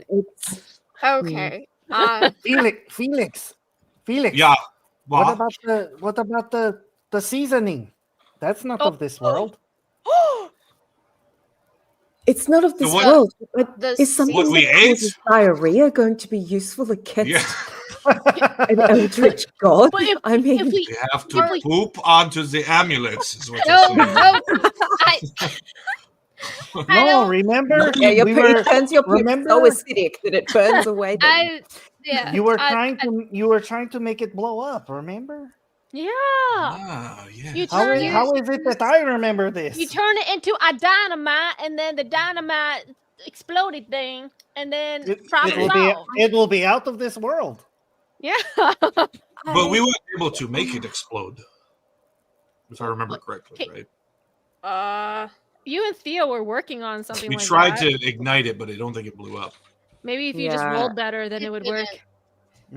It's
Okay.
Felix.
Yeah.
What
Well,
about the seasoning? That's not
Oh.
of this world.
it's not of this
what-
world. But
the
is something
What we
that causes
ate?
diarrhea going to be useful against
yeah,
an eldritch god?
But if-
I mean,
If we
we have to
If we-
poop onto the amulets. Is what
No,
you're saying.
no. I
No,
don't-
remember
yeah,
we
it
were
turns your poop so
remember-
acidic that it burns away. Them.
you were trying to make it blow up, remember?
yeah,
Ah, yeah.
you
How
turn
is, how is it that I remember this?
you turn it into a dynamite, and then the dynamite exploded thing, and then problem solved.
it will be out of this world.
Yeah.
But we weren't able to make it explode, if I remember correctly, right?
You and Theo were working on something.
We
like
tried
that.
to ignite it, but I don't think it blew up.
Maybe if you just
Yeah.
rolled better, then it would work.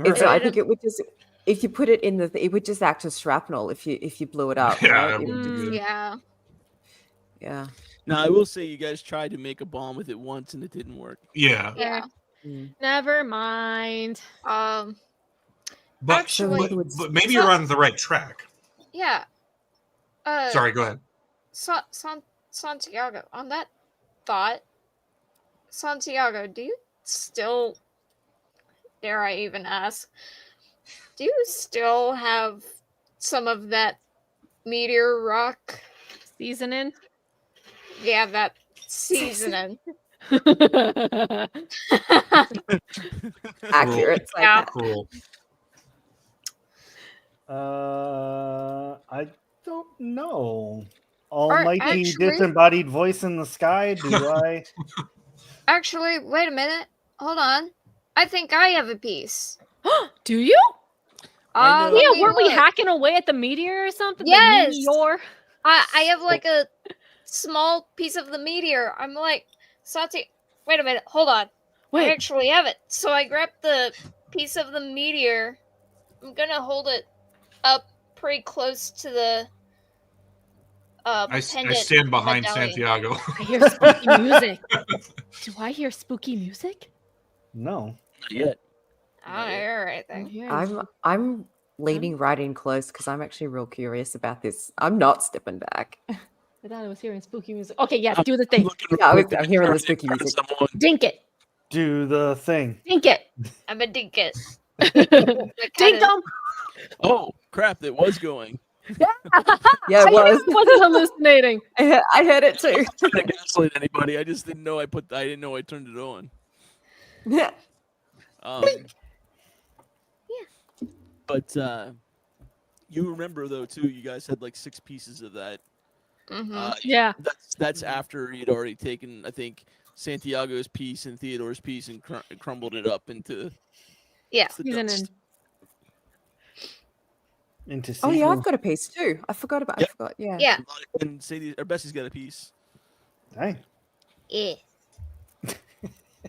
It's, I
Right.
think it would just if you put it in the it would just act as shrapnel if you blew it up.
Yeah,
right?
that would be good.
Yeah.
Yeah.
Now, I will say you guys tried to make a bomb with it once and it didn't work.
Yeah,
Yeah.
Mm.
Never mind.
but,
Actually-
but maybe you're on the right track.
Yeah.
Sorry, go ahead.
Santiago, on that thought, Santiago, do you still, dare I even ask, do you still have some of that meteor rock?
Seasoning.
Yeah, that seasoning.
Accurate. It's like
Yeah.
that.
Cool.
I don't know.
Or
Almighty
actually-
disembodied voice in the sky. Do I?
Actually, wait a minute. Hold on. I think I have a piece.
Do you?
I know.
let
Yeah,
me
weren't we
look.
hacking away at the meteor or something? The
Yes.
meteor?
I have like a small piece of the meteor. I'm like, Santi, wait a minute. Hold on. I
Wait,
actually have it. So I grabbed the piece of the meteor. I'm gonna hold it up pretty close to the
I
pendant
stand behind
medallion.
Santiago.
I hear spooky music. Do I hear spooky music?
No.
Not yet.
I don't hear anything.
hearing
I'm leaning right in close because I'm actually real curious about this. I'm not stepping back.
I thought I was hearing spooky music. Okay, yes, do the thing.
Yeah, I'm hearing the spooky music.
Someone.
Dink it.
Do the thing.
Dink it.
I'm a dink it.
Dink them.
Oh crap! It was going.
Yeah,
I
it was.
wasn't hallucinating.
I heard it too.
I didn't gaslight anybody. I just didn't know I didn't know I turned it on.
Yeah.
But you remember though too. You guys had like 6 pieces of that.
Mm-hmm.
Uh,
Yeah.
that's after you'd already taken, I think, Santiago's piece and Theodore's piece and crumbled it up into
Yeah.
the
Season
dust.
Into
Oh yeah, I've
seasoning.
got a piece too. I forgot.
Yep.
Yeah.
Yeah.
And Sadie or Bessie's got a piece.
Dang.
Yeah.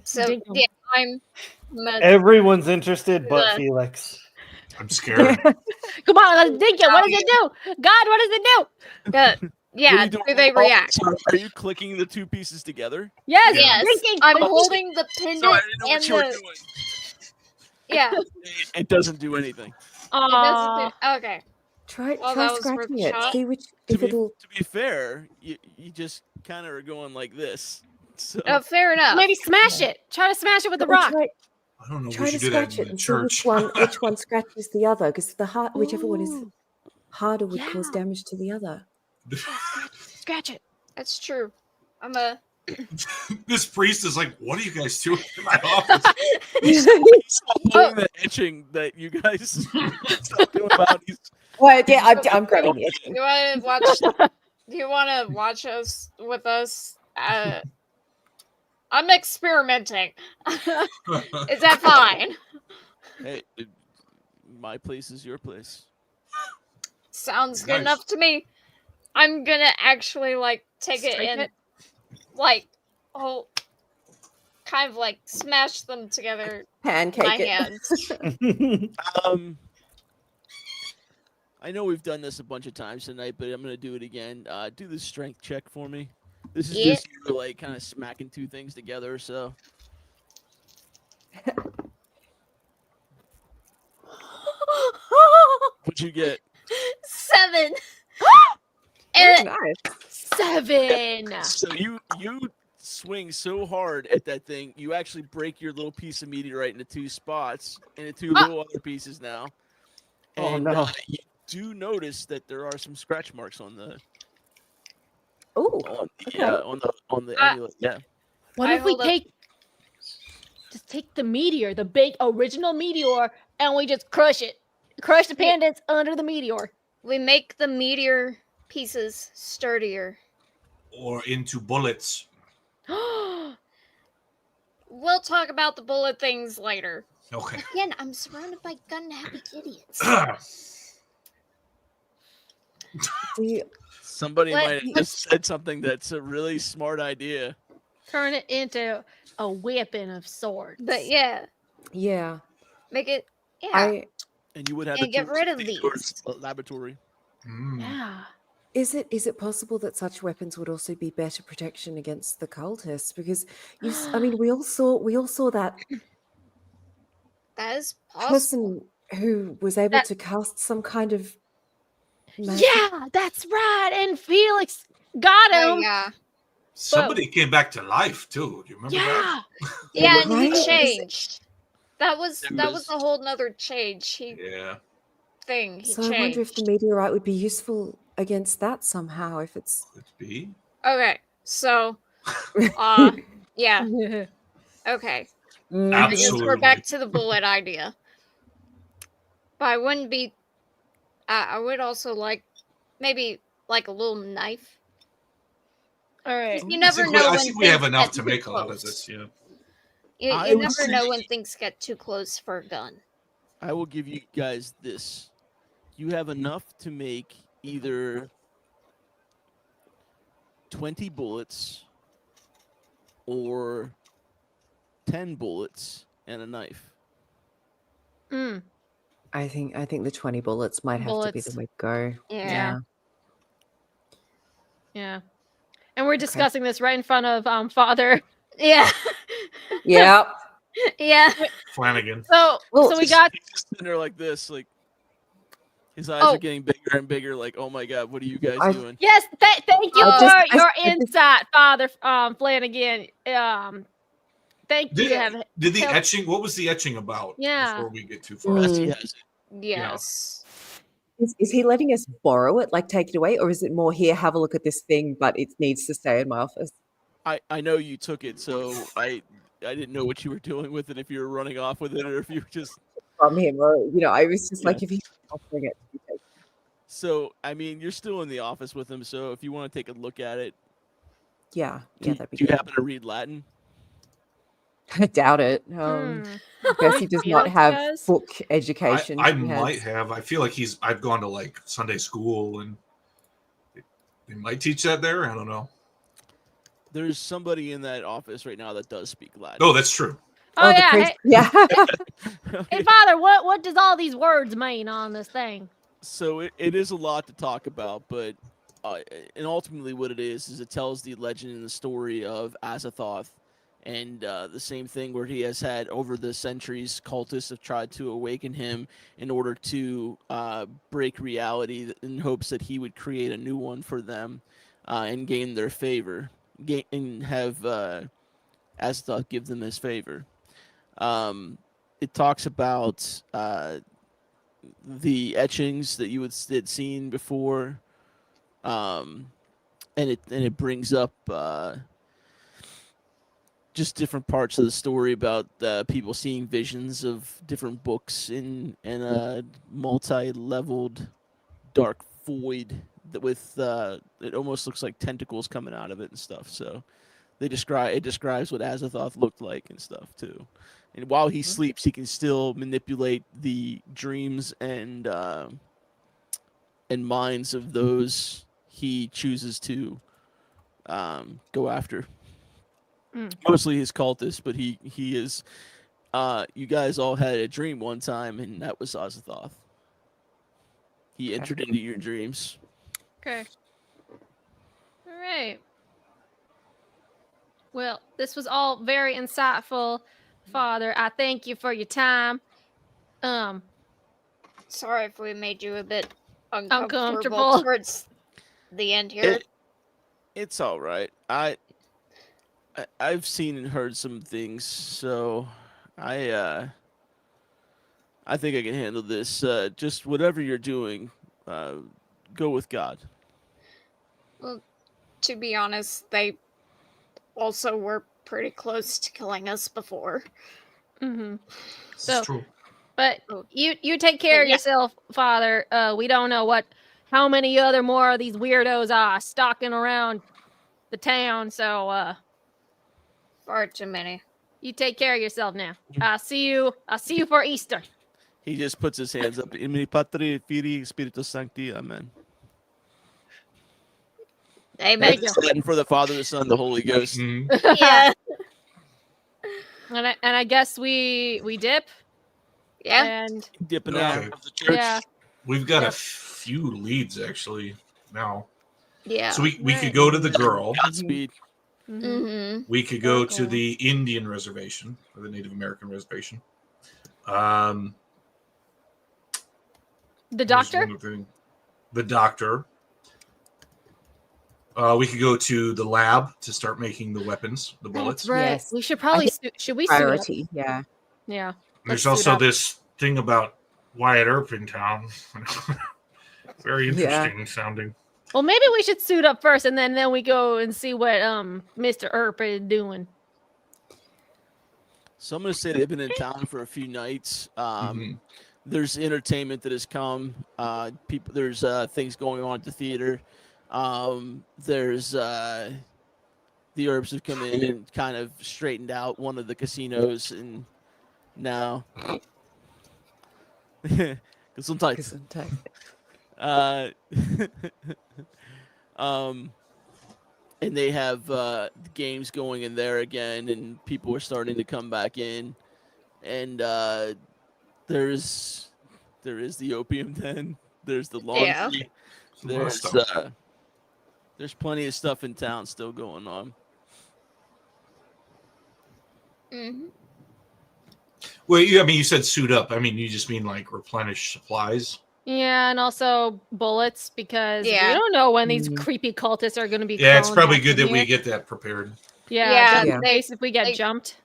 So
Dinkum.
yeah, I'm
Everyone's interested but
Yeah.
Felix.
I'm scared.
Come on, let's dig it. What does it do? God, what does it do?
yeah.
What are you doing?
Do they
Oh,
react?
sorry, are you clicking the two pieces together?
Yes,
Yes.
dinking.
I'm
Oh,
holding the pendant
Sorry, I didn't know
and
what you were
the
doing.
yeah.
It doesn't do anything.
It doesn't
Aw.
do, okay.
Try
Well, that was worth
scratching
a
it.
shot.
See which
To
if
be,
it'll.
to be fair, you just kind of are going like this. So
Fair enough.
Maybe smash it. Try to smash it with the
or
rock.
Try,
I don't know.
try
We
to
should do that
scratch
in
it
the
and see
church.
which one scratches the other, because whichever one is
Ooh.
harder would cause
Yeah.
damage to the other.
Scratch it.
That's true. I'm a
This priest is like, "What are you guys doing in my office?"
he's doing the etching that you guys talking about.
Well, yeah, I'm grabbing it.
you wanna watch do you wanna watch us with us? I'm experimenting. Is that fine?
Hey, my place is your place.
Sounds good
Nice.
enough to me. I'm gonna actually like take it
Strike
and
it?
like kind of like smash them together
Pancake
my
it.
hands.
I know we've done this a bunch of times tonight, but I'm gonna do it again. Do the strength check for me. This is
Yeah.
just you like kind of smacking two things together. So what'd you get?
7.
Very
And
nice.
7.
So you swing so hard at that thing, you actually break your little piece of meteorite into two spots, into two little other pieces now.
Oh,
And
no.
you do notice that there are some scratch marks on the
Oh, okay.
on the amulet. Yeah.
What
I
if we
hold up-
just take the meteor, the big original meteor, and we just crush it? Crush the
Yeah.
pendants under the meteor.
we make the meteor pieces sturdier.
Or into bullets.
We'll talk about the bullet things later.
Okay.
Again, I'm surrounded by gun-happy idiots.
Somebody
Let-
might have just said something that's a really smart idea.
Turn it into a weapon of sorts.
But yeah,
Yeah.
make it. Yeah,
And you would have
And
the
get
tools
rid
of
of
Theodore's laboratory.
Mm.
Yeah.
Is it possible that such weapons would also be better protection against the cultists? Because I mean, we all saw that
that is possible.
person who was able
That-
to cast some kind of magic.
Yeah, that's right. And Felix got
Oh,
him.
yeah,
Somebody came back to life too. Do you remember that?
Yeah.
yeah, and
Right?
he changed. That was
There was-
a whole nother change. He
Yeah.
He
So
changed.
I wonder if the meteorite would be useful against that somehow. If it's
Could be.
Okay, so yeah, okay.
Mm.
I guess
Absolutely.
we're back to the bullet idea. But I wouldn't be. I would also like maybe like a little knife.
All right.
You never
I think
know
I
when
think we have
things
enough
get
to
too
make a lot of
close.
this. Yeah.
I
You
would
never know
say-
when things get too close for a gun.
I will give you guys this. You have enough to make either 20 bullets or 10 bullets and a knife.
Mm.
I think the 20 bullets might have to be
Bullets.
the way to go.
Yeah.
Yeah. And we're discussing this right in front of Father.
Yeah,
Yeah.
yeah.
Flanagan.
So
Well,
we got
He's just sitting there like this, like his eyes
Oh.
are getting bigger and bigger. Like, oh my god, what are you guys
I-
doing?
yes, thank you
I
for
just-
your
I just-
insight, Father Flanagan. Thank you.
Did,
Have
did the
help-
etching? What was the etching about?
Yeah.
Before we get too far.
Mm.
Bessie has it.
Yes.
Is he letting us borrow it, like take it away, or is it more here? Have a look at this thing, but it needs to stay in my office.
I know you took it, so I didn't know what you were doing with it. If you were running off with it, or if you were just
From him, or I was just
Yeah.
like, if he's offering it to be taken.
so. I mean, you're still in the office with him, so if you want to take a look at it,
Yeah,
do,
that'd be
do you
good.
happen to read Latin?
I doubt it. Guess he does not
Felix
have
does?
book education.
I
He
might
has-
have. I feel like I've gone to like Sunday school, and they might teach that there. I don't know.
There's somebody in that office right now that does speak Latin.
No, that's true.
Oh,
the
yeah.
priest-
Hey,
yeah.
hey, Father, what does all these words mean on this thing?
So it is a lot to talk about, but and ultimately what it is it tells the legend and the story of Azathoth, and the same thing where he has had over the centuries cultists have tried to awaken him in order to break reality in hopes that he would create a new one for them and gain their favor, and have Azathoth give them his favor. It talks about the etchings that you had seen before, and it brings up just different parts of the story about people seeing visions of different books in a multi-leveled dark void that with it almost looks like tentacles coming out of it and stuff. So it describes what Azathoth looked like and stuff too. And while he sleeps, he can still manipulate the dreams and minds of those he chooses to go after. Mostly his cultists, but he is. You guys all had a dream one time, and that was Azathoth. He entered into your dreams.
Okay. All right. Well, this was all very insightful, Father. I thank you for your time.
Sorry if we made you a bit
Uncomfortable.
uncomfortable towards the end here.
It's all right. I've seen and heard some things, so I think I can handle this. Just whatever you're doing, go with God.
Well, to be honest, they also were pretty close to killing us before.
Mm-hmm.
This
So-
is true.
But you take care of
Yeah.
yourself, Father. We don't know how many other more of these weirdos are stalking around the town. So
Far too many.
you take care of yourself now. I'll see you for Easter.
He just puts his hands up. In mini Patri, Filii, Spiritus Sancti, Amen.
Amen.
you go.
Latin for the Father, the Son, the Holy Ghost.
Mhm.
Yeah.
And I guess we dip.
Yeah.
And
Dipping
Yeah.
out of the church.
yeah.
We've got
Yeah.
a few leads actually now.
Yeah.
So we
Right.
could go to the girl.
Godspeed.
Mhm.
Mm-hmm.
We could go to
Cool.
the Indian reservation or the Native American reservation. There's
The doctor.
one other thing. The doctor. We could go to the lab to start making the weapons, the bullets.
That's right.
Yes.
We should probably
think
should we suit up?
Priority. Yeah.
Yeah.
There's
Let's suit
also
up.
this thing about Wyatt Earp in town. Very
Yeah.
interesting sounding.
Well, maybe we should suit up first, and then we go and see what Mr. Earp is doing.
So I'm going to say they've been in town for a few nights.
Mhm.
There's entertainment that has come. There's things going on at the theater. There's the Earps have come in and kind of straightened out one of the casinos, and now because sometimes and they have games going in there again, and people are starting to come back in, and there's the opium den, there's the laundry,
Yeah.
There's a lot of
there's
stuff.
there's plenty of stuff in town still going on.
Mm-hmm.
Well, you said suit up. I mean, you just mean like replenish supplies.
Yeah, and also bullets because we
Yeah.
don't know when these
Mm.
creepy cultists are going to be.
Yeah, it's
cloned
probably
back
good
in
that we
here.
get that prepared.
Yeah,
Yeah,
just
Yeah.
in case if we get
they-
jumped.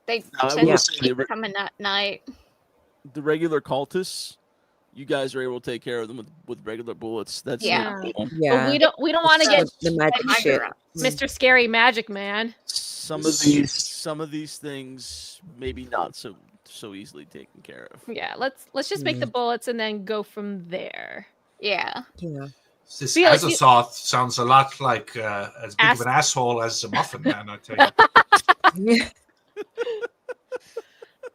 They
I
tend
will
to
say
keep
the
coming at night.
regular cultists, you guys are able to take care of them with regular bullets. That's
Yeah.
not cool.
Yeah.
But we don't want to get
the magic
my
shit.
garage.
Mr. Scary Magic Man.
Some of these things maybe not so easily taken care of.
Yeah, let's just make the bullets and then go from there.
Yeah.
Yeah.
This
Felix,
Azathoth sounds a lot like as big of an asshole as a muffin man. I tell you.
Yeah.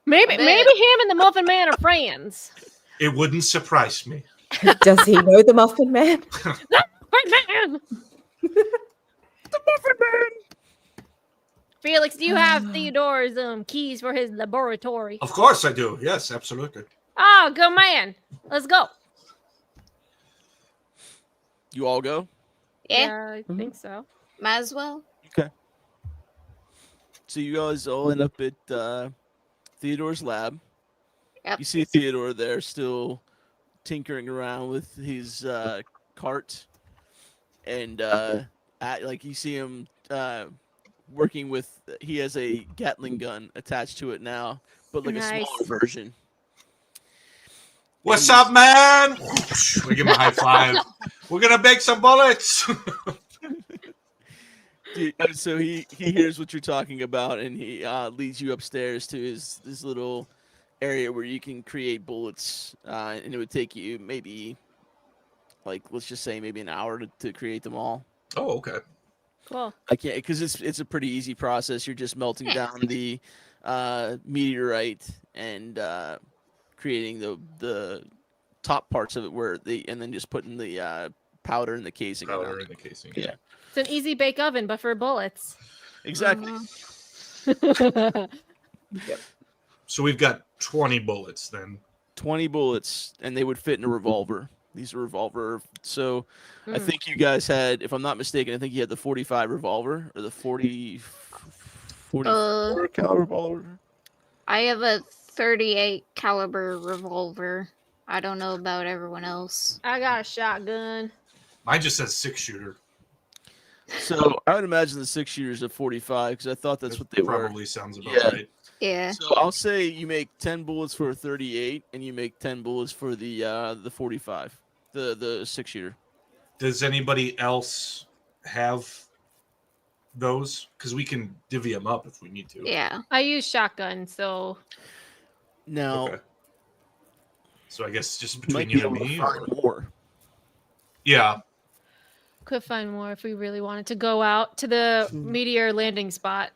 Maybe
bit.
him and the Muffin Man are friends.
It wouldn't surprise me.
Does he know the Muffin Man?
Man. The Muffin Man. Felix, do you have Theodore's keys for his laboratory?
Of course I do. Yes, absolutely.
Oh, good man. Let's go.
You all go.
Yeah,
I think so.
might as well.
So you guys all end up at Theodore's lab.
Yep.
You see Theodore there still tinkering around with his cart, and you see him working with. He has a Gatling gun attached to it now, but like a
Nice.
smaller version.
What's up, man? We give him a high five. We're gonna bake some bullets.
So he hears what you're talking about, and he leads you upstairs to his little area where you can create bullets, and it would take you maybe, like, let's just say maybe an hour to create them all.
Oh, okay.
Cool.
I can't, because it's a pretty easy process. You're just melting down the meteorite and creating the top parts of it and then just putting the powder in the casing.
Powder in the casing.
Yeah.
It's an easy bake oven, but for bullets.
Exactly.
So we've got 20 bullets then.
20 bullets, and they would fit in a revolver. These are revolver. So I think you guys had, if I'm not mistaken, I think you had the 45 revolver or the 44 caliber revolver.
I have a 38 caliber revolver. I don't know about everyone else.
I got a shotgun.
Mine just says 6-shooter.
So I would imagine the 6-shooters at 45 because I thought that's what they were.
Probably sounds about
Yeah.
right.
Yeah.
So I'll say you make 10 bullets for a 38, and you make 10 bullets for the 45, the 6-shooter.
Does anybody else have those? Because we can divvy them up if we need to.
Yeah.
I use shotgun, so
Now,
Okay. So I guess just
you might
between
be
you and
able to
me.
find
or-
more.
Yeah.
could find more if we really wanted to go out to the meteor landing spot.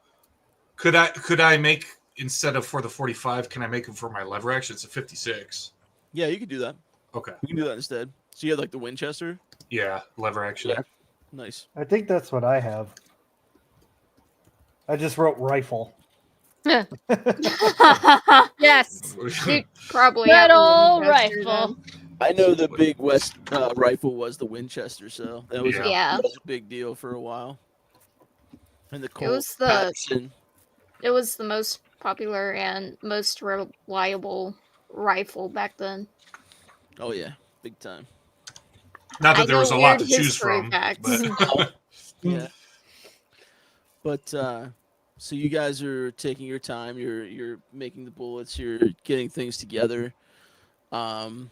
Could I make, instead of for the 45, can I make them for my lever action? It's a 56.
Yeah, you could do that.
Okay.
You can do that instead. So you have like the Winchester.
Yeah, lever action.
Yeah. Nice.
I think that's what I have. I just wrote rifle.
Yes.
You probably
Good
have a
old
Winchester
rifle.
I know the big West rifle was the Winchester, so that was,
Yeah.
that was a big deal for a while. And the Colt
was the-
Patterson.
It was the most popular and most reliable rifle back then.
Oh yeah, big time.
Not that
I
there
know
was a lot to
weird
choose
history
from.
facts.
But
Yeah. But so you guys are taking your time. You're making the bullets. You're getting things together. Telling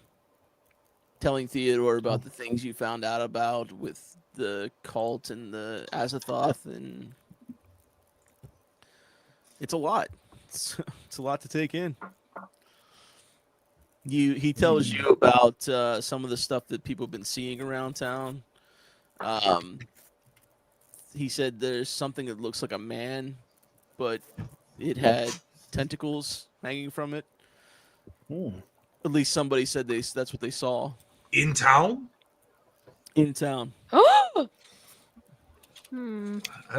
Theodore about the things you found out about with the cult and the Azathoth, and it's a lot. It's a lot to take in. He tells you about some of the stuff that people have been seeing around town. He said there's something that looks like a man, but it had tentacles hanging from it. At least somebody said that's what they saw
in town?
in town.
I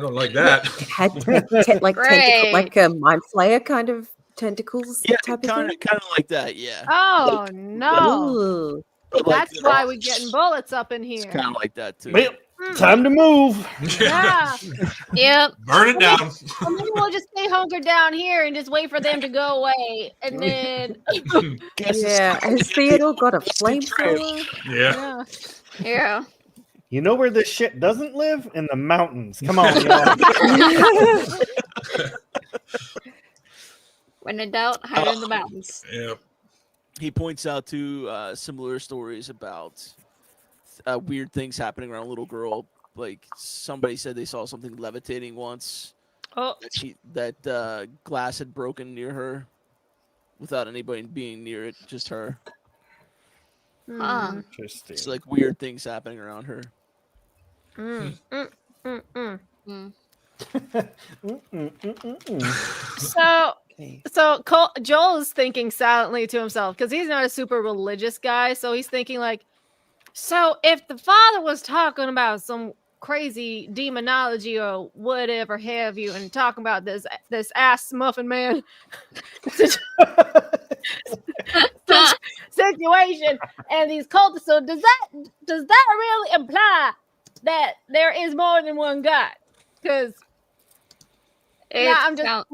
don't like that.
It had like
Great.
like a mind flayer kind of tentacles
Yeah,
type of
kind
thing.
of like that. Yeah.
Oh no.
Ooh.
But like
That's why we're getting bullets up in
It's
here.
kind of like that too.
Well, time to move.
Yeah.
Yep.
Burn it down.
And then we'll just stay hunkered down here and just wait for them to go away. And then
Yeah, has Theodore got a flamethrower?
Yeah.
yeah.
Yeah.
You know where this shit doesn't live? In the mountains. Come on, y'all.
When in doubt, hide in the mountains.
Yeah.
He points out to similar stories about weird things happening around a little girl. Like somebody said they saw something levitating once.
Oh,
That glass had broken near her, without anybody being near it, just her.
Huh.
Interesting.
It's like weird things happening around her.
Mm.
mm.
Mm, mm, mm, mm.
So
me.
So Joel is thinking silently to himself because he's not a super religious guy. So he's thinking like, so if the father was talking about some crazy demonology or whatever have you, and talking about this ass muffin man situation and these cultists, so does that really imply that there is more than one God? Because I'm just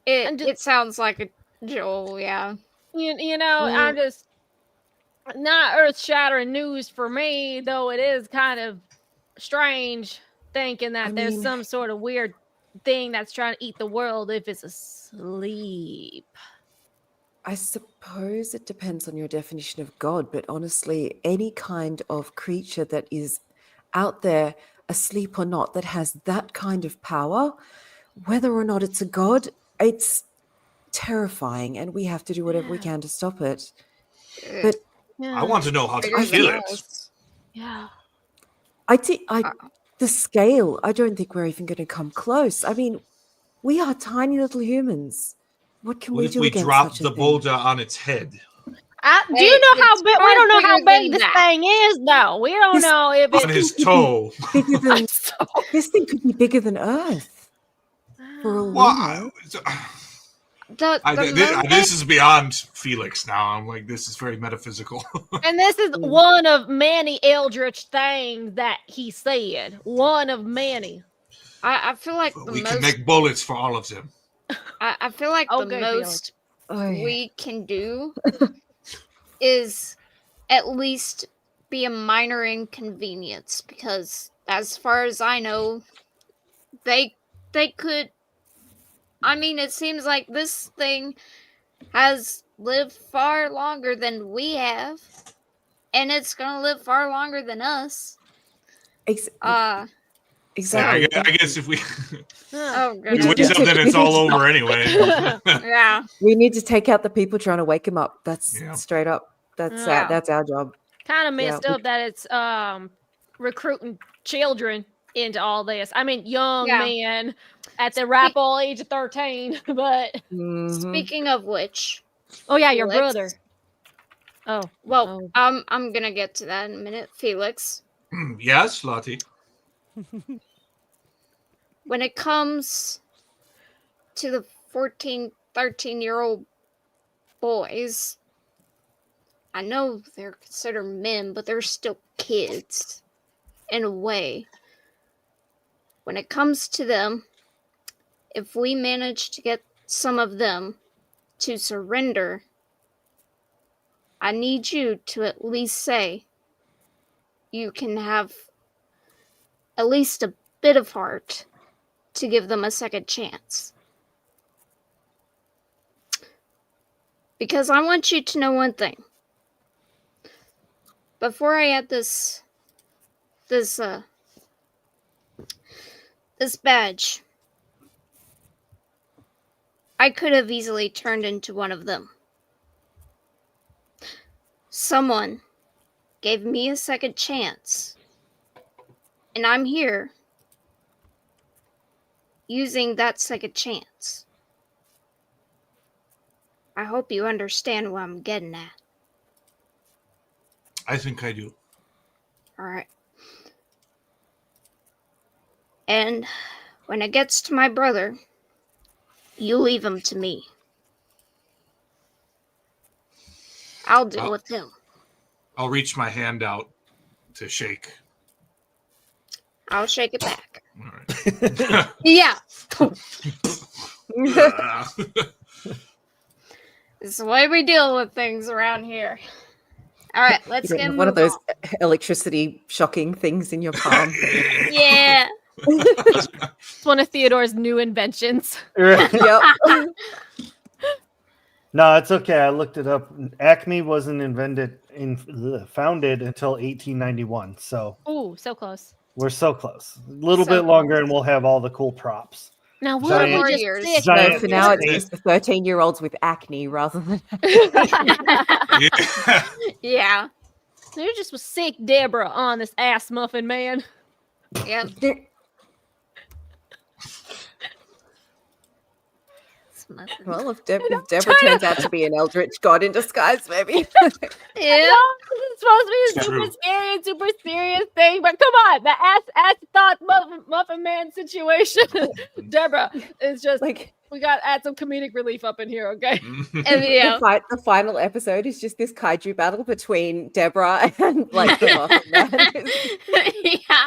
it sounds like a Joel, yeah.
I'm just not earth-shattering news for me, though it is kind of strange thinking that there's some sort of weird thing that's trying to eat the world if it's asleep.
I suppose it depends on your definition of God, but honestly, any kind of creature that is out there, asleep or not, that has that kind of power, whether or not it's a god, it's terrifying, and we have to do whatever we can to stop it. But
I want to know how to
Bigger than
kill it.
us.
Yeah.
The scale, I don't think we're even going to come close. I mean, we are tiny little humans. What can
What
we
if
do
we
against
drop
such a
the
thing?
boulder on its head?
Do
Hey,
you know how
it's
big? We
far
don't know how
bigger
big
than
this
that.
thing is, though. We don't
This-
know if
On
it's
his toe.
Bigger than this thing could be bigger than Earth. For all we
Well,
know.
this is beyond Felix now. I'm like, this is very metaphysical.
And this is one of many eldritch things that he said. One of many.
I feel like
We can make bullets for all of them.
I feel like the
Okay,
most
Oh, yeah.
we can do is at least be a minor inconvenience, because as far as I know, they could. I mean, it seems like this thing has lived far longer than we have, and it's gonna live far longer than us.
Exactly.
I guess if we
Oh
we
goodness.
win something, it's all over anyway.
Yeah.
We need to take out the people trying to wake him up. That's
Yeah.
straight up. That's
Yeah.
that's our job.
Kind of messed
Yeah,
up that it's recruiting children into all this. I mean, young
Yeah.
men at the ripe old age of 13. But
Mhm.
Speaking of which,
oh yeah, your
Felix-
brother. Oh
Well, I'm gonna get to that in a minute. Felix,
Yes, Lottie.
when it comes to the 14, 13-year-old boys, I know they're considered men, but they're still kids in a way. When it comes to them, if we manage to get some of them to surrender, I need you to at least say you can have at least a bit of heart to give them a second chance. Because I want you to know one thing. Before I had this badge, I could have easily turned into one of them. Someone gave me a second chance, and I'm here using that second chance. I hope you understand what I'm getting at.
I think I do.
Alright. And when it gets to my brother, you leave him to me. I'll deal with him.
I'll reach my hand out to shake.
I'll shake it back.
All right.
Yeah. It's the way we deal with things around here. Alright, let's
You
get
don't have one of
move
those electricity shocking things in your palm.
on. Yeah.
it's one of Theodore's new inventions.
Right.
Yep.
No, it's okay. I looked it up. Acme wasn't founded until 1891. So
Ooh, so close.
we're so close. A little
So
bit longer, and we'll have all the cool props.
Now
Four
we're
more
just
years.
sick.
No,
Giant
for now it's
estate.
just the 13-year-olds with acne rather than.
Yeah.
Yeah.
You're just with sick Deborah on this ass muffin man.
Yep. Muffin.
Well, if Deborah turns out to be an eldritch god in disguise, maybe.
Yeah.
This is supposed to be a
It's
super
true.
scary and super serious thing, but come on, the ass thought muffin man situation. Deborah is just
Like
we got to add some comedic relief up in here, okay?
And yeah.
the final episode is just this kaiju battle between Deborah and like the Muffin Man.
Yeah.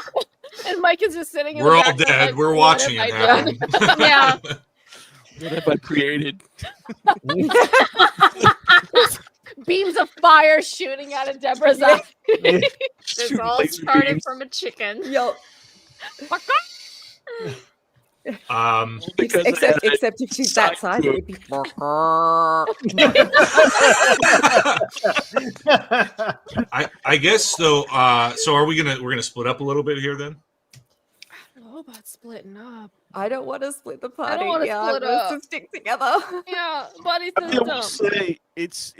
And Mike is just sitting in
We're
the
all
background
dead.
like,
We're
"What
watching
have
it
I done?"
happen.
Yeah.
What have I created?
Beams of fire shooting out of Deborah's eye.
This
Shooting
all
laser
started
beams.
from a chicken.
Yup.
Because I
Except
had a
except if she's that
side
size, it would be.
I guess though. So we're gonna split up a little bit here then?
I don't know about splitting up.
I don't want to split the party.
wanna
Yeah,
split
I want us
up.
to stick together.
Yeah, buddy
I will
system.
say it's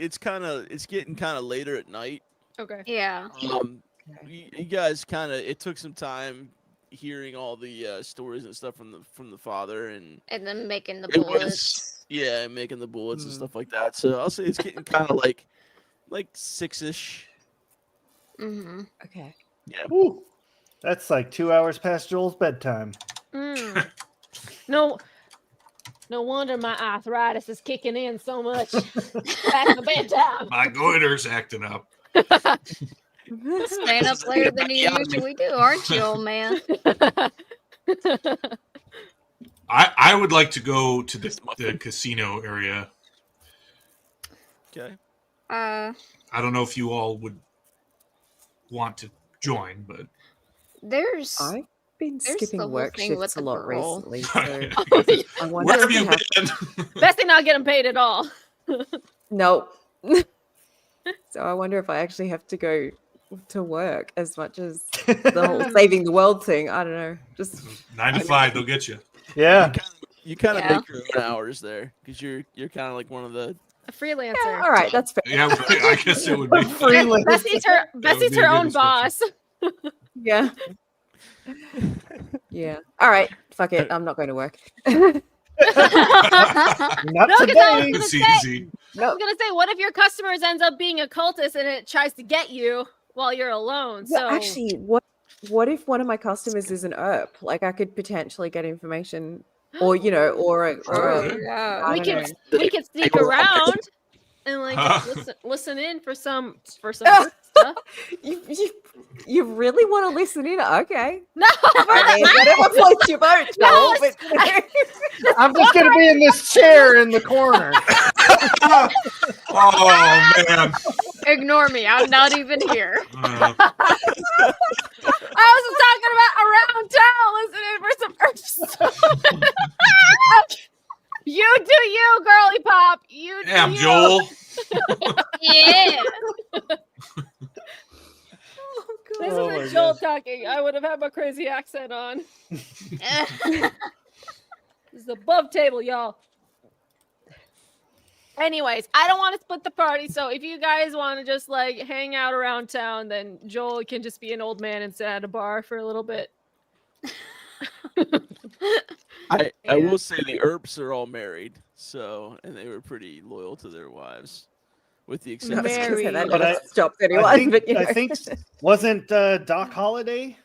getting kind of later at night.
Okay.
Yeah.
You guys kind of it took some time hearing all the stories and stuff from the father, and
And then making the
it was
bullets.
making the bullets and stuff like that. So I'll say it's getting kind of like 6-ish.
Mm-hmm.
Okay.
Ooh, that's like 2 hours past Joel's bedtime.
Mm. No wonder my arthritis is kicking in so much. Back to bedtime.
My goiter's acting up.
Staying up later than you usually do, aren't you, old man?
I would like to go to the casino area.
Okay.
Uh,
I don't know if you all would want to join, but
there's
I've been
There's
skipping
the whole
work
thing with
shifts a
the
lot
girl.
recently, so I wonder
where have
if I
you
have
been?
Best thing not getting paid at all.
no. So I wonder if I actually have to go to work as much as the whole saving the world thing. I don't know. Just
9 to 5, they'll get you.
Yeah.
You kind of
Yeah.
make your own hours there because you're kind of like one of the.
A freelancer.
yeah, all right. That's fair.
Yeah, I guess it would be.
Freelance.
Bessie's her
would
Bessie's
be a
her
good
own boss.
Yeah. Yeah. All right. Fuck it. I'm not going to work.
Not
No, 'cause I
today.
was
It's
gonna say-
easy.
I was gonna say, what if your customers ends up being a cultist and it tries to get you while you're alone?
Well,
So
actually, what if one of my customers is an ERP? Like I could potentially get information, or or a
Oh,
yeah.
I
we
don't
can
know.
we can sneak
They were all
around and like
Huh?
listen in for some stuff.
You really want to listen in? Okay.
No,
I mean, whatever floats your boat,
No,
Joel. But
I'm just gonna be in this chair in the corner.
Oh man.
Ignore me. I'm not even here.
I was talking about around town listening for some herbs. You do you, girly pop. You do
Damn,
you.
Joel.
Yeah.
This
Oh my
isn't Joel
gosh.
talking. I would have had my crazy accent on. This is above table, y'all. Anyways, I don't want to split the party, so if you guys want to just like hang out around town, then Joel can just be an old man and sit at a bar for a little bit.
I
Yeah.
will say the Earps are all married, so and they were pretty loyal to their wives, with the exception.
Married.
that
But
never
I-
stopped anyone.
I think,
but, you
I
know.
think wasn't Doc Holliday?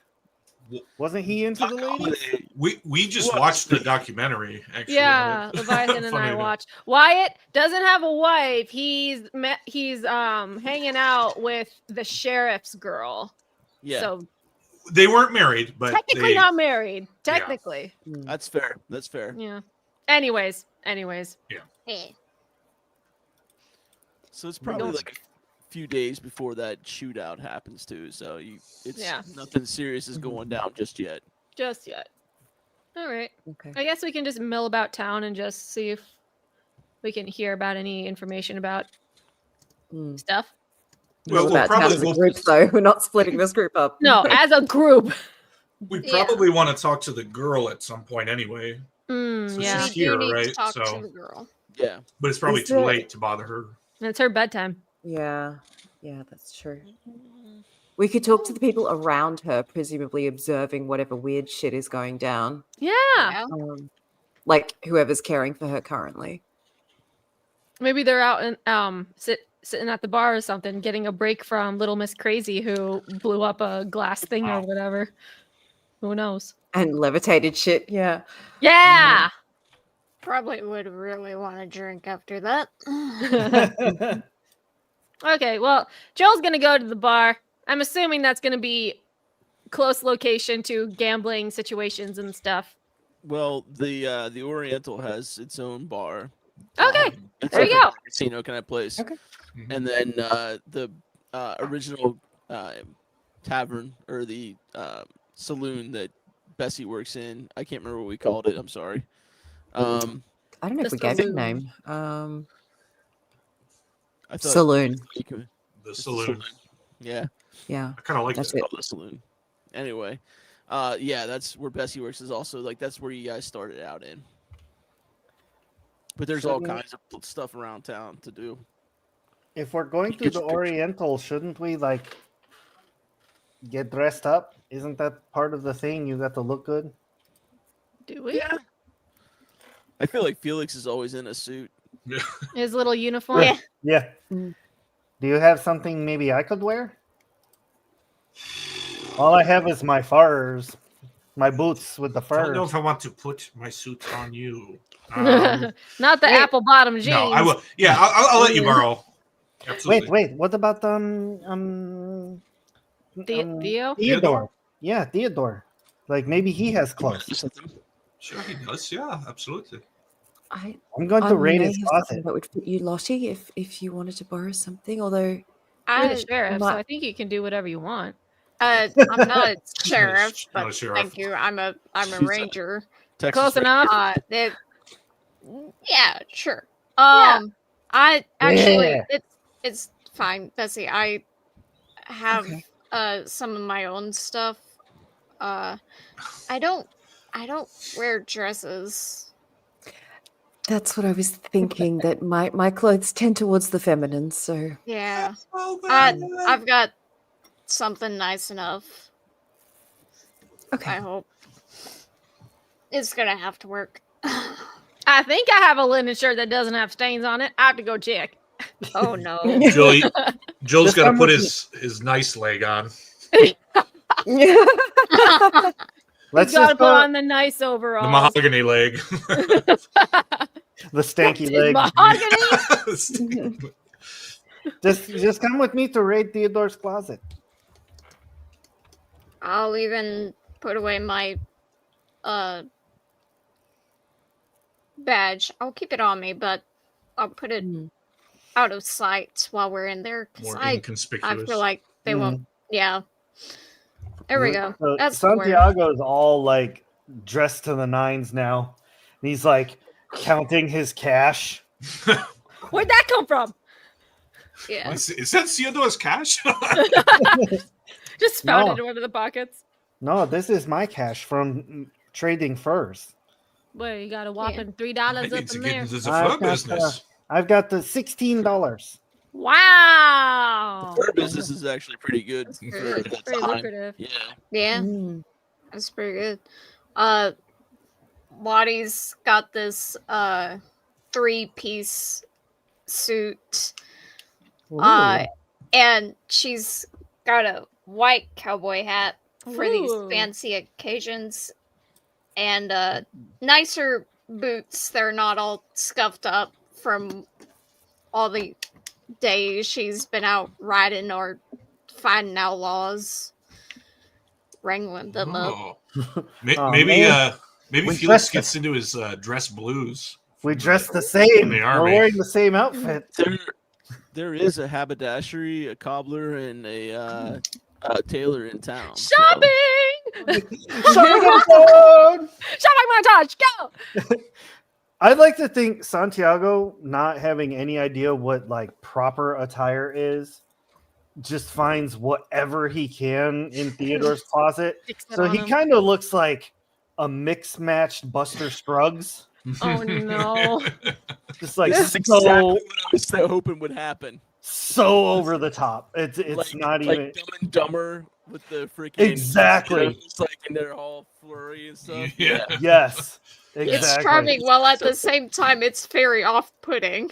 Wasn't he into the ladies?
We just
What?
watched the documentary. Actually,
Yeah, Leviathan and
Funny
I
enough.
watched. Wyatt doesn't have a wife. He's hanging out with the sheriff's girl.
Yeah,
So
They weren't married, but
technically
they,
not married. Technically.
that's fair. That's fair.
Yeah. Anyways.
Eh.
So it's probably
don't-
like a few days before that shootout happens too. So it's
Yeah.
nothing serious is going down just yet.
Just yet. All right.
Okay.
I guess we can just mill about town and just see if we can hear about any information about
Mm.
stuff.
Well,
Well,
we'll
about town
probably-
as a
we'll-
group, though. We're not splitting this group up.
No, as a group.
we
Yeah.
probably want to talk to the girl at some point anyway.
Mm,
So
yeah.
she's
We do
here,
need to
right?
talk
So-
to the girl.
Yeah.
But it's probably
Is
too
there-
late to bother her.
It's her bedtime.
Yeah, that's true. We could talk to the people around her, presumably observing whatever weird shit is going down.
Yeah.
Yeah.
like whoever's caring for her currently.
Maybe they're out and sitting at the bar or something, getting a break from Little Miss Crazy who blew up a glass thing or whatever. Who knows?
And levitated shit, yeah.
Yeah.
Probably would really want to drink after that.
Okay, well, Joel's gonna go to the bar. I'm assuming that's gonna be close location to gambling situations and stuff.
Well, the Oriental has its own bar.
Okay,
It's
there you
like
go.
a casino kind of place.
Okay.
And then the original tavern or the saloon that Bessie works in. I can't remember what we called it. I'm sorry.
I don't know if
The
we gave it a
saloon.
name.
I thought
Saloon.
The
it's
saloon.
Yeah,
Yeah.
I kind of like
That's
that.
it.
called the saloon. Anyway, yeah, that's where Bessie works. Is also like that's where you guys started out in. But there's all
Shouldn't-
kinds of stuff around town to do.
If we're going to
Get
the
your picture.
Oriental, shouldn't we like get dressed up? Isn't that part of the thing? You got to look good.
Do we?
Yeah. I feel like Felix is always in a suit.
His little uniform.
Yeah.
Yeah.
Mm.
Do you have something maybe I could wear? All I have is my furs, my boots with the
I don't know
furs.
if I want to put my suit on you.
Not the
Wait.
apple bottom jeans.
No, I will. Yeah, I'll let you borrow. Absolutely.
Wait. What about
Theo?
Theodore? Yeah, Theodore. Like maybe he has clothes.
Sure, he does. Yeah, absolutely.
I'm going to raid
may
his
have something
closet.
that would fit you, Lottie, if you wanted to borrow something. Although
You're
I,
the sheriff, so
my-
I think you can do whatever you want.
I'm not a sheriff,
not a
but
sheriff.
thank you. I'm a
She's a-
ranger.
Texas
Close
Ranger.
enough.
Yeah, sure.
Yeah.
I actually
Yeah.
it's fine, Bessie. I have
Okay.
some of my own stuff. I don't wear dresses.
that's what I was thinking. That my clothes tend towards the feminine. So
Yeah.
Oh,
I've got something nice enough.
okay.
I hope. It's gonna have to work.
I think I have a linen shirt that doesn't have stains on it. I have to go check.
Oh no.
Joel's
Just
got to
come
put
with
his nice leg on.
Let's
You gotta
just
put
go
on the nice
The
overalls.
mahogany leg.
the stanky
Is
leg.
mahogany?
Just come with me to raid Theodore's closet.
I'll even put away my badge. I'll keep it on me, but I'll put it
Mm.
out of sight while we're in there. 'Cause
More
I
inconspicuous.
feel like they won't. Yeah. There we go.
So
That's the word.
Santiago's all like dressed to the nines now. And he's like counting his cash.
Where'd that come from?
Yeah.
Is that Theodore's cash?
Just found
No.
it in one of the pockets.
No, this is my cash from trading furs.
Well, you got a whopping $3
I
up
need to
in
get
there.
into the
I've
fur
got,
business.
I've got the $16.
Wow.
Fur business is actually pretty good.
That's
for
good.
that
Pretty
time.
lucrative.
Yeah.
Yeah.
Mm.
That's pretty good. Lottie's got this 3-piece suit. And she's got a white cowboy hat for these
Ooh.
fancy occasions and nicer boots. They're not all scuffed up from all the days she's been out riding or fighting outlaws, wrangling them up.
Oh.
Oh,
Maybe
man.
maybe
We
Felix
dressed
gets into his dress blues.
We
from
dress the
from
same.
the
We're
army.
wearing the same outfit.
There is a haberdashery, a cobbler, and a tailor in town. so-
Shopping!
Shopping episode!
Shopping montage! Go!
I'd like to think Santiago, not having any idea what like proper attire is, just finds whatever he can in Theodore's closet.
Fix it
So
on
he
him.
kind of looks like a mix-matched Buster Scruggs.
Oh, no.
Just like
This is
so,
exactly what I was hoping would happen.
so over the top. It's
like,
not
like
even.
Dumb and Dumber with the freaking
Exactly.
It's like and they're all flurry and stuff.
Yeah.
Yes,
Yeah.
exactly.
It's charming, while at the same time it's very off-putting.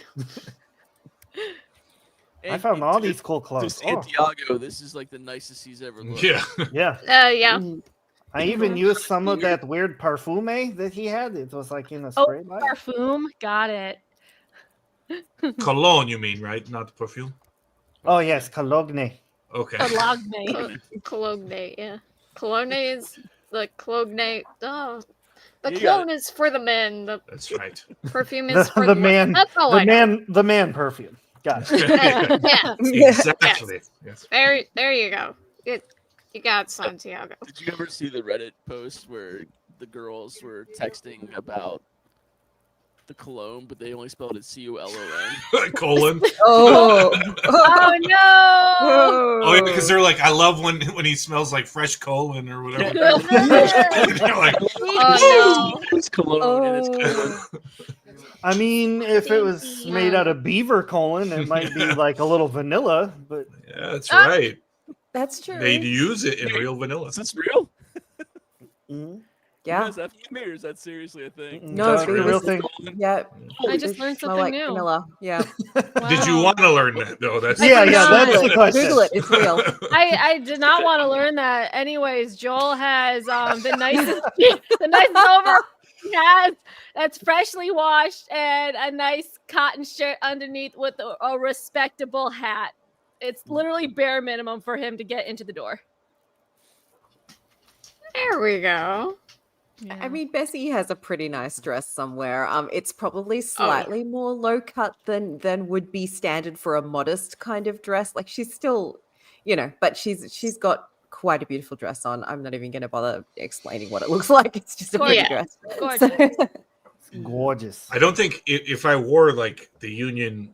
I found all these cool
To
clothes. Oh,
Santiago, this is like the nicest he's ever looked.
Yeah.
yeah.
Yeah.
Mhm.
I even used some of that weird parfume that he had. It was like in a
Oh,
spray bottle.
Parfum, got it.
Cologne, you mean, right? Not perfume.
Oh yes, Cologne.
Okay.
Cologne.
Cologne, yeah. Cologne is the cologne. Oh, the
You got
cologne is for the men. The
That's right.
perfume is for
The
the
man,
women. That's all I know.
the man perfume. Got it.
Yeah,
Exactly. Yes.
there you go. You got Santiago.
Did you ever see the Reddit post where the girls were texting about the cologne, but they only spelled it COLON?
Colon.
Oh.
Oh no!
Oh yeah, because they're like, I love when he smells like fresh colon or whatever.
Oh,
They're like,
Oh
It's cologne and it's
Oh.
colon.
I mean, if it was made out of beaver colon, it might be like a little vanilla, but
yeah, that's right.
That's true.
They use it in real vanilla.
Is this real?
mm,
Yeah.
Is that for me or is that seriously a thing?
No,
that's
it's
a
real.
real thing.
Yeah.
I just
They
learned
smell
something
like
new.
vanilla. Yeah.
Did you
Wow.
want to learn that though? That's
Yeah,
did
yeah,
not.
that's the
Google it.
question.
Google it. It's real.
I did not want to learn that. Anyways, Joel has the nicest overall he has. That's freshly washed and a nice cotton shirt underneath with a respectable hat. It's literally bare minimum for him to get into the door.
There we go.
I mean, Bessie has a pretty nice dress somewhere. It's probably slightly more low cut than would be standard for a modest kind of dress. Like she's still, but she's got quite a beautiful dress on. I'm not even going to bother explaining what it looks like. It's just a pretty
Yeah.
dress.
Gorgeous.
it's gorgeous.
I don't think if I wore like the Union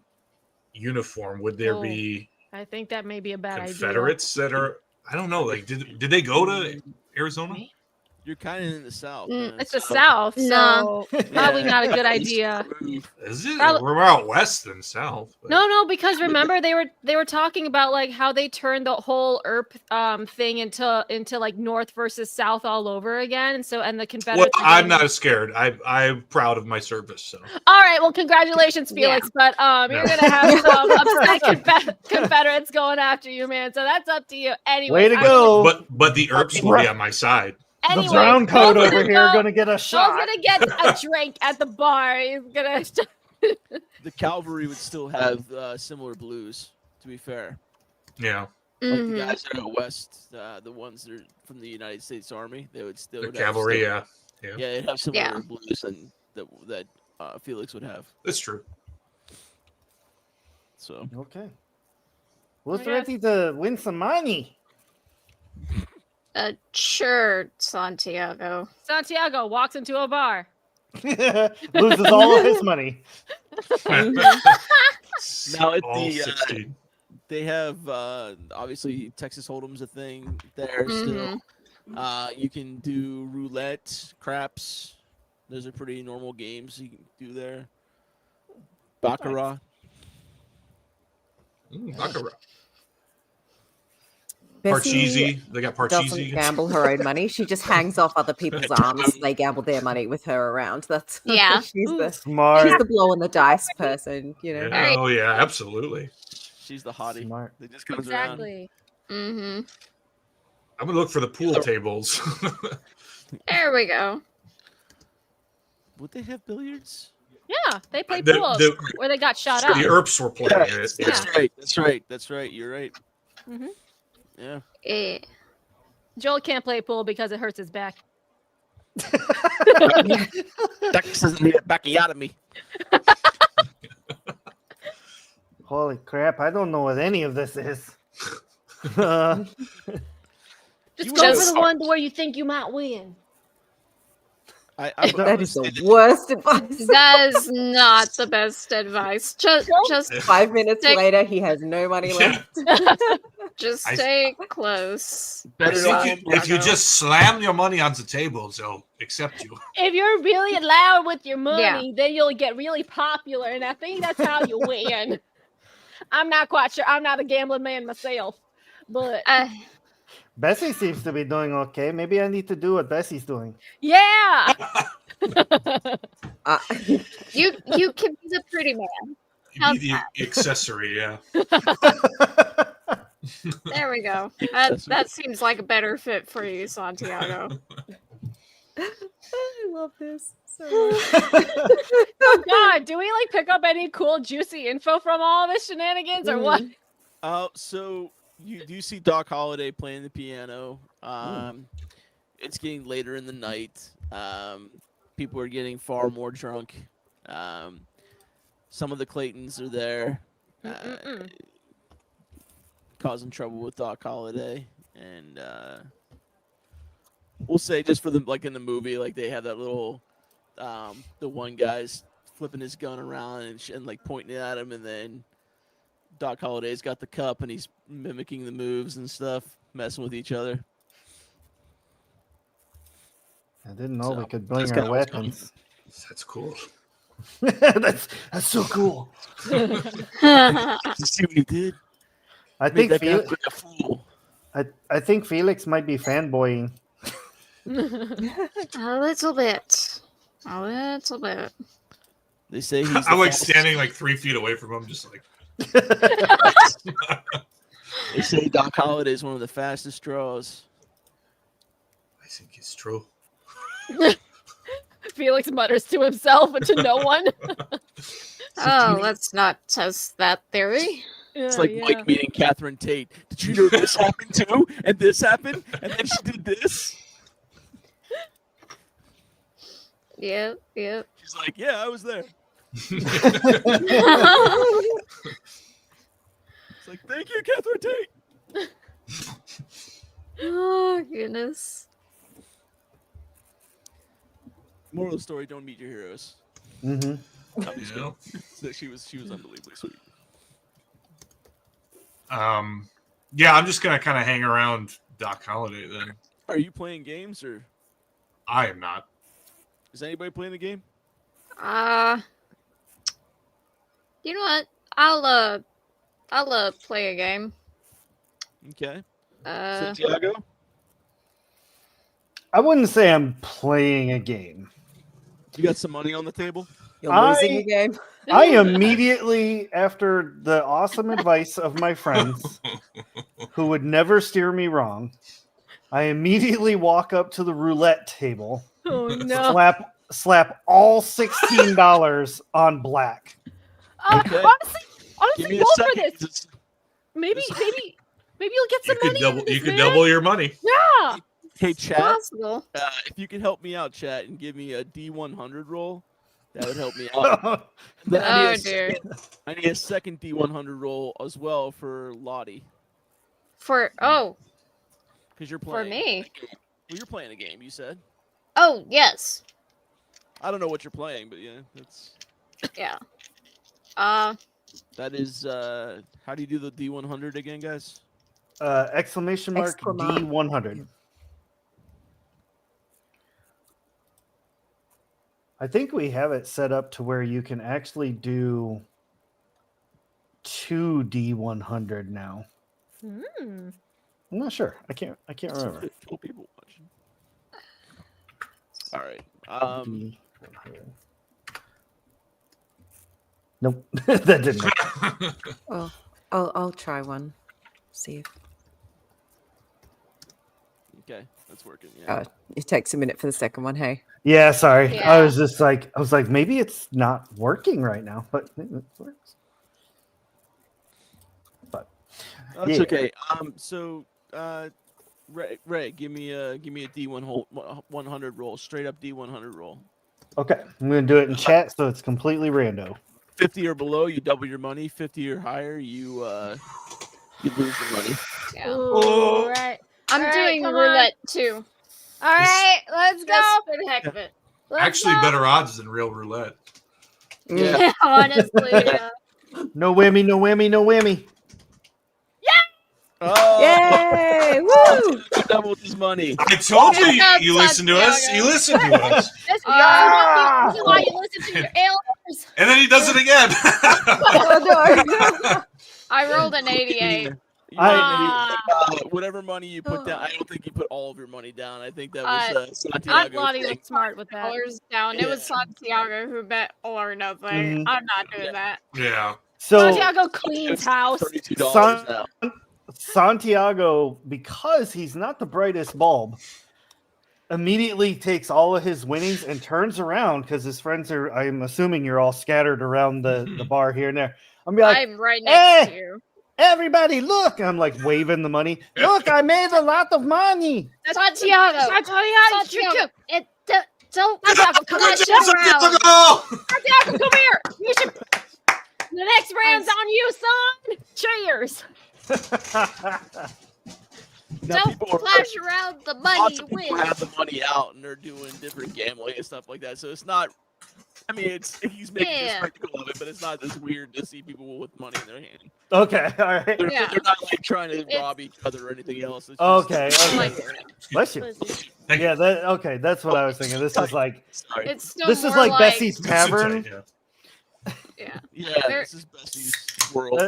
uniform, would there
Oh,
be
I think that may be a bad
Confederates that are? I don't know. Like, did they go to Arizona?
idea.
You're kind of in the south.
Mm,
man,
It's the
so-
South,
Nah.
so probably
Yeah.
not a good idea.
Is it?
Probably-
We're out west than south. but-
No, because remember they were talking about like how they turned the whole ERP thing into like North versus South all over again, and the
Well,
Confederates. are
I'm
getting-
not scared. I'm proud of my service. So
All right, well, congratulations, Felix, but you're gonna have some upset Confederates going after you, man. So that's up to you. Anyway,
Way to go.
but the herbs will be on my side.
The
Anyways,
brown coat
Joel's
over
gonna
here
go-
gonna get a
Joel's
shot.
gonna get a drink at the bar. He's gonna.
The cavalry would still have similar blues. To be fair,
Yeah,
like
Mhm.
the guys that are out west, the ones that are from the United States Army, they would still
the
have
cavalry.
still-
Yeah,
Yeah, they'd have similar
Yeah.
blues than that Felix would have.
that's true.
So
Okay. Who's
I guess.
ready to win some money?
Sure, Santiago.
Santiago walks into a bar.
Loses all of his money.
Now at
All
the,
16.
they have obviously Texas Hold'em's a thing there still. You can do roulette, craps. Those are pretty normal games you can do there. Baccarat.
Baccarat.
Bessie
Parcheesi. They got
doesn't
Parcheesi.
gamble her own money. She just hangs off other people's arms. They gamble their money with her around. That's
Yeah.
she's the
Smart.
blow on the dice person.
Yeah,
Very-
oh yeah, absolutely.
She's the hottie.
Smart.
That just comes around.
Exactly.
Mm-hmm.
I'm gonna look for the pool tables.
There we go.
Would they have billiards?
Yeah, they play
The-
pool
the-
where they got shot
the
up.
Earps were playing it.
That's
Yeah.
right. That's right. That's right. You're right.
Mhm.
Yeah.
Eh.
Joel can't play pool because it hurts his back.
Texas doesn't need a bacchiotomy.
Holy crap! I don't know what any of this is. Uh,
Just
You
go
just-
for the one where you think you might win.
I
That is the worst advice.
That is not the best advice. Just
5 minutes
Take-
later, he has no money
Yeah.
left.
just
I-
stay close.
I
better
think if you just slam your money on the tables, they'll accept you.
If you're really loud with your money,
Yeah.
then you'll get really popular, and I think that's how you win. I'm not quite sure. I'm not a gambling man myself, but
Bessie seems to be doing okay. Maybe I need to do what Bessie's doing.
Yeah.
Uh,
You can be the pretty man.
He'd be the accessory, yeah.
There we go. That seems like a better fit for you, Santiago.
I love this so much.
Oh God, do we like pick up any cool juicy info from all this shenanigans or what?
So you do see Doc Holliday playing the piano. It's getting later in the night. People are getting far more drunk. Some of the Claytons are there, causing trouble with Doc Holliday, and we'll say just for the like in the movie, like they have that little, the one guy's flipping his gun around and like pointing it at him, and then Doc Holliday's got the cup and he's mimicking the moves and stuff, messing with each other.
I didn't know we
So,
could bring
that's
our
kinda what's going
weapons.
That's cool.
that's so cool.
You see what he did?
I
Made
think
that guy
Felix,
look like a fool.
I think Felix might be fanboying.
A little bit. A little bit.
They say he's.
I'm
the
like
fastest-
standing like 3 feet away from him, just like.
They say Doc Holliday is one of the fastest draws.
I think it's true.
Felix mutters to himself and to no one.
Oh, let's not test that theory.
It's like Mike meeting Catherine Tate. Did you know this happened too? And this happened? And then she did this?
Yep.
She's like, yeah, I was there. It's like, thank you, Catherine Tate.
Oh, goodness.
Moral of the story: don't meet your heroes.
Mm-hmm.
I'm just
You know?
kidding. So she was unbelievably sweet.
Yeah, I'm just gonna kind of hang around Doc Holliday then.
Are you playing games or
I am not.
is anybody playing the game?
You know what? I'll play a game.
Okay.
Uh,
Santiago?
I wouldn't say I'm playing a game.
You got some money on the table?
You're losing a game.
I immediately, after the awesome advice of my friends, who would never steer me wrong, I immediately walk up to the roulette table,
Oh no.
slap all $16 on black.
Okay.
Honestly,
Give me
go
a
for
second.
this.
It's-
Maybe you'll get some money. out of
You
this,
could
man.
double your money.
Yeah.
Hey, chat.
possible.
If you could help me out, chat, and give me a D100 roll, that would help me out. Then I
Oh,
need a
dear.
second- I need a second D100 roll as well for Lottie because you're
For
playing.
me.
Well, you're playing a game. You said.
Oh, yes.
I don't know what you're playing, but yeah, that's
Yeah.
that is. How do you do the D100 again, guys?
Exclamation mark
Exclamation.
D100. I think we have it set up to where you can actually do 2 D100 now.
Hmm.
I'm not sure. I can't remember.
12 people watching. All right.
D100. Nope, that didn't work.
Oh, I'll try one. See if
Okay, that's working. Yeah.
it takes a minute for the second one. Hey,
Yeah, sorry.
Yeah.
I was like, maybe it's not working right now, but it works. But
That's
yeah.
okay. So, Ray, give me a D100 roll, straight up D100 roll.
Okay, I'm gonna do it in chat, so it's completely rando.
50 or below, you double your money. 50 or higher, you lose your money.
Yeah.
Ooh, right.
I'm
All right,
doing
come
roulette too.
All right, let's go.
Just for the heck of it.
Let's
Actually,
go.
better odds than real roulette.
Yeah.
Honestly, yeah.
No whammy, no whammy, no whammy.
Oh,
yay! Woo!
he doubled his money.
I told you,
That's
you listen to us.
Santiago.
You listen to us.
This is
Ah!
why you listen to your elders.
And then he does it again.
Oh no!
I rolled an 88.
You
I-
might need, whatever money you put down. I don't think you put all of your money down. I think that was Santiago's
Lottie
thing.
was smart with that.
dollars down. It was Santiago who bet all or nothing.
Mhm.
I'm not doing that.
Yeah.
So
Santiago cleans house.
$32 now.
Santiago, because he's not the brightest bulb, immediately takes all of his winnings and turns around because his friends are, I'm assuming you're all scattered around the bar here and there. I'm be like,
I'm right next to
"Hey,
you.
everybody, look!" I'm like waving the money. Look, I made a lot of money.
Santiago!
Santiago,
Don't
Santiago, come on,
flash around.
Santiago, come here. You should. The next round's on you, son. Cheers.
Now,
Don't
people are-
flash around the money
Lots
you
of people
win.
have the money out and they're doing different gambling and stuff like that. So it's not. I mean, he's making a
Yeah.
spectacle of it, but it's not as weird to see people with money in their hand.
Okay, all right.
They're,
Yeah.
they're not like trying to
It's-
rob each other or anything else. It's just,
Okay, okay.
Like,
Bless you.
Thank you.
Yeah, okay, that's what I was thinking. This is like
Sorry.
it's still
this is
more
like Bessie's
It's
Tavern.
insane,
Yeah.
Yeah,
There-
this is Bessie's world.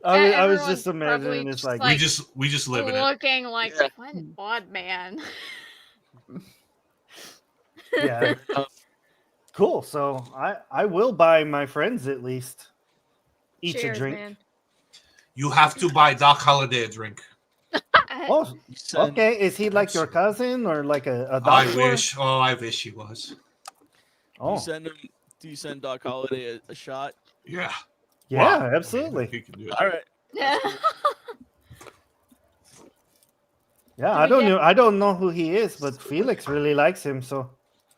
I was
Everyone's
just imagining
probably
it's
just
like,
like-
we just live in it.
Looking like
Yeah.
what an odd man.
yeah,
Uh,
cool. So I will buy my friends at least each
Cheers,
a drink.
man.
You have to buy Doc Holliday a drink.
Oh,
you send-
okay. Is he like your cousin or like a
I
doctor?
wish. Oh, I wish he was.
Do
Oh,
you send him? Do you send Doc Holliday a shot?
Yeah.
yeah,
Wow. I mean,
absolutely.
he can do it.
All right.
Yeah,
Do
I
we
don't
get-
know. I don't know who he is, but Felix really likes him. So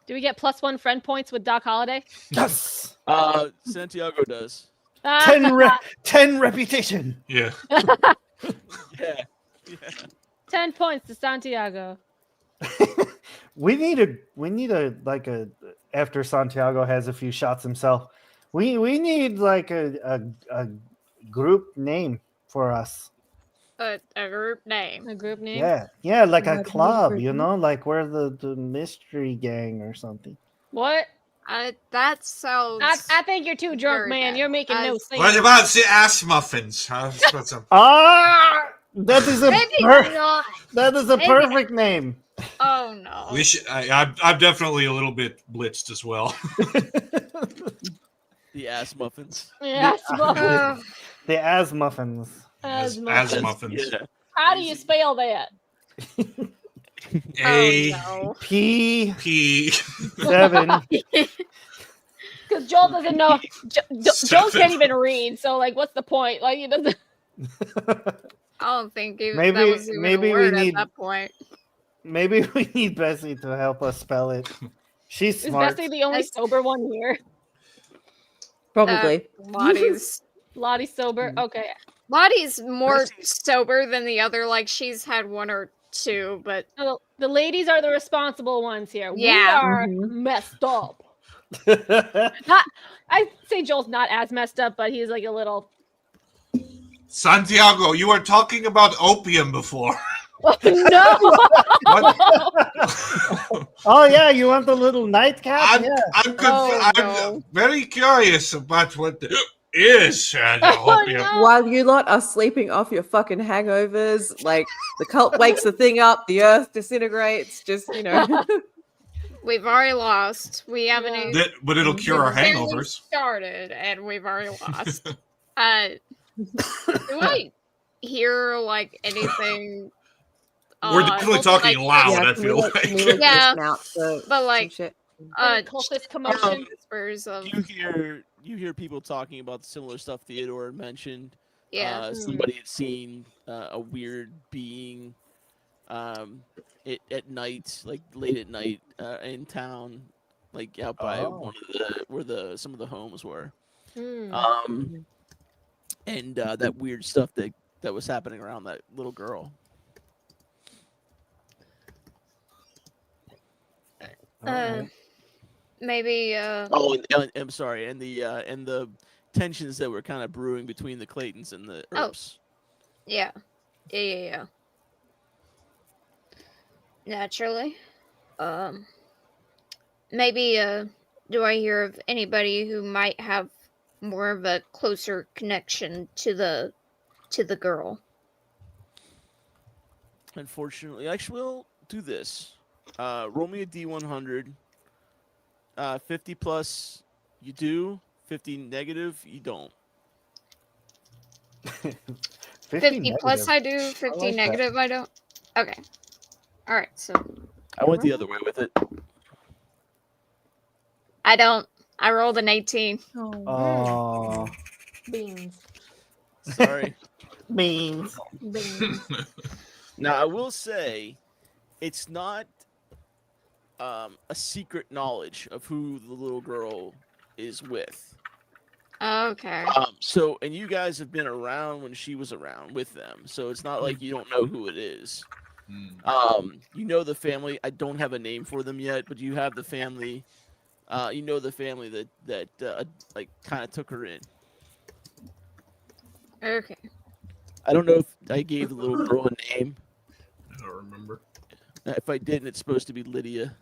Do we get +1 friend points with Doc Holliday?
yes,
Santiago does.
10 reputation.
Yeah.
Yeah.
10 points to Santiago.
We need a like a after Santiago has a few shots himself. We need like a group name for us.
A group name.
A group name.
Yeah, like a
What
club,
group
you
name?
know, like we're the mystery gang or something.
What?
That sounds.
I think you're too drunk,
Very
man.
bad.
You're making no
As-
sense.
What about the ass muffins? Let's put some.
Ah, that is a
Maybe
per-
not.
that is a
maybe-
perfect name.
Oh no.
We should. I'm definitely a little bit blitzed as well.
The ass muffins.
Yeah,
Uh,
The as muffins.
As
muffins.
muffins.
Yeah.
How do you spell that?
A
oh no.
P7.
Because Joel doesn't know. Joel can't even read. So, like, what's the point? Like, he doesn't.
I don't think even
Maybe-
that was even
maybe
a
we
word
need-
at that point.
Maybe we need Bessie to help us spell it. She's
Is
smart.
Bessie the only
That's-
sober one here?
Probably.
Lottie's
Lottie's sober. Okay.
Lottie's more
Bessie's-
sober than the other. Like she's had one or two, but
So the ladies are the responsible ones here.
Yeah.
We are
Mhm.
messed up. I say Joel's not as messed up, but he's like a little.
Santiago, you were talking about opium before.
No.
What?
Oh yeah, you want the little nightcap?
I'm,
Yeah.
Oh,
I'm
no.
very curious about what is opium.
no.
While you lot are sleeping off your fucking hangovers, like the cult wakes the thing up, the earth disintegrates, just, you know.
we've already lost. We haven't
Yeah.
even
But it'll cure our
barely
hangovers.
started, and we've already lost. Do I hear like anything?
We're definitely talking
like,
loud, I
can
feel
we,
like.
can we like
Yeah.
dismount for
But
some
like,
shit?
Cultist commotion.
whispers of
You hear people talking about similar stuff Theodore mentioned.
yeah.
Somebody had seen a weird being at night, like late at night, in town, like out by
Oh.
one of the where some of the homes were.
Hmm.
And that weird stuff that was happening around that little girl.
Uh, maybe
Oh, and I'm sorry, and the tensions that were kind of brewing between the Claytons and the
Oh.
Earps.
yeah. Naturally. Maybe do I hear of anybody who might have more of a closer connection to the girl?
Unfortunately, actually, we'll do this. Roll me a D100. 50 plus, you do. 50 negative, you don't.
50 plus
negative.
I do, 50
like that.
negative I don't. Okay. All right, so
I went the other way with it.
I don't. I rolled an 18.
Oh,
Beans.
Sorry.
beans.
Beans.
Now, I will say, it's not a secret knowledge of who the little girl is with.
Okay.
So, and you guys have been around when she was around with them, so it's not like you don't know who it is. You know the family. I don't have a name for them yet, but you have the family. You know the family that like kind of took her in.
Okay.
I don't know if I gave the little girl a name.
I don't remember.
If I didn't, it's supposed to be Lydia.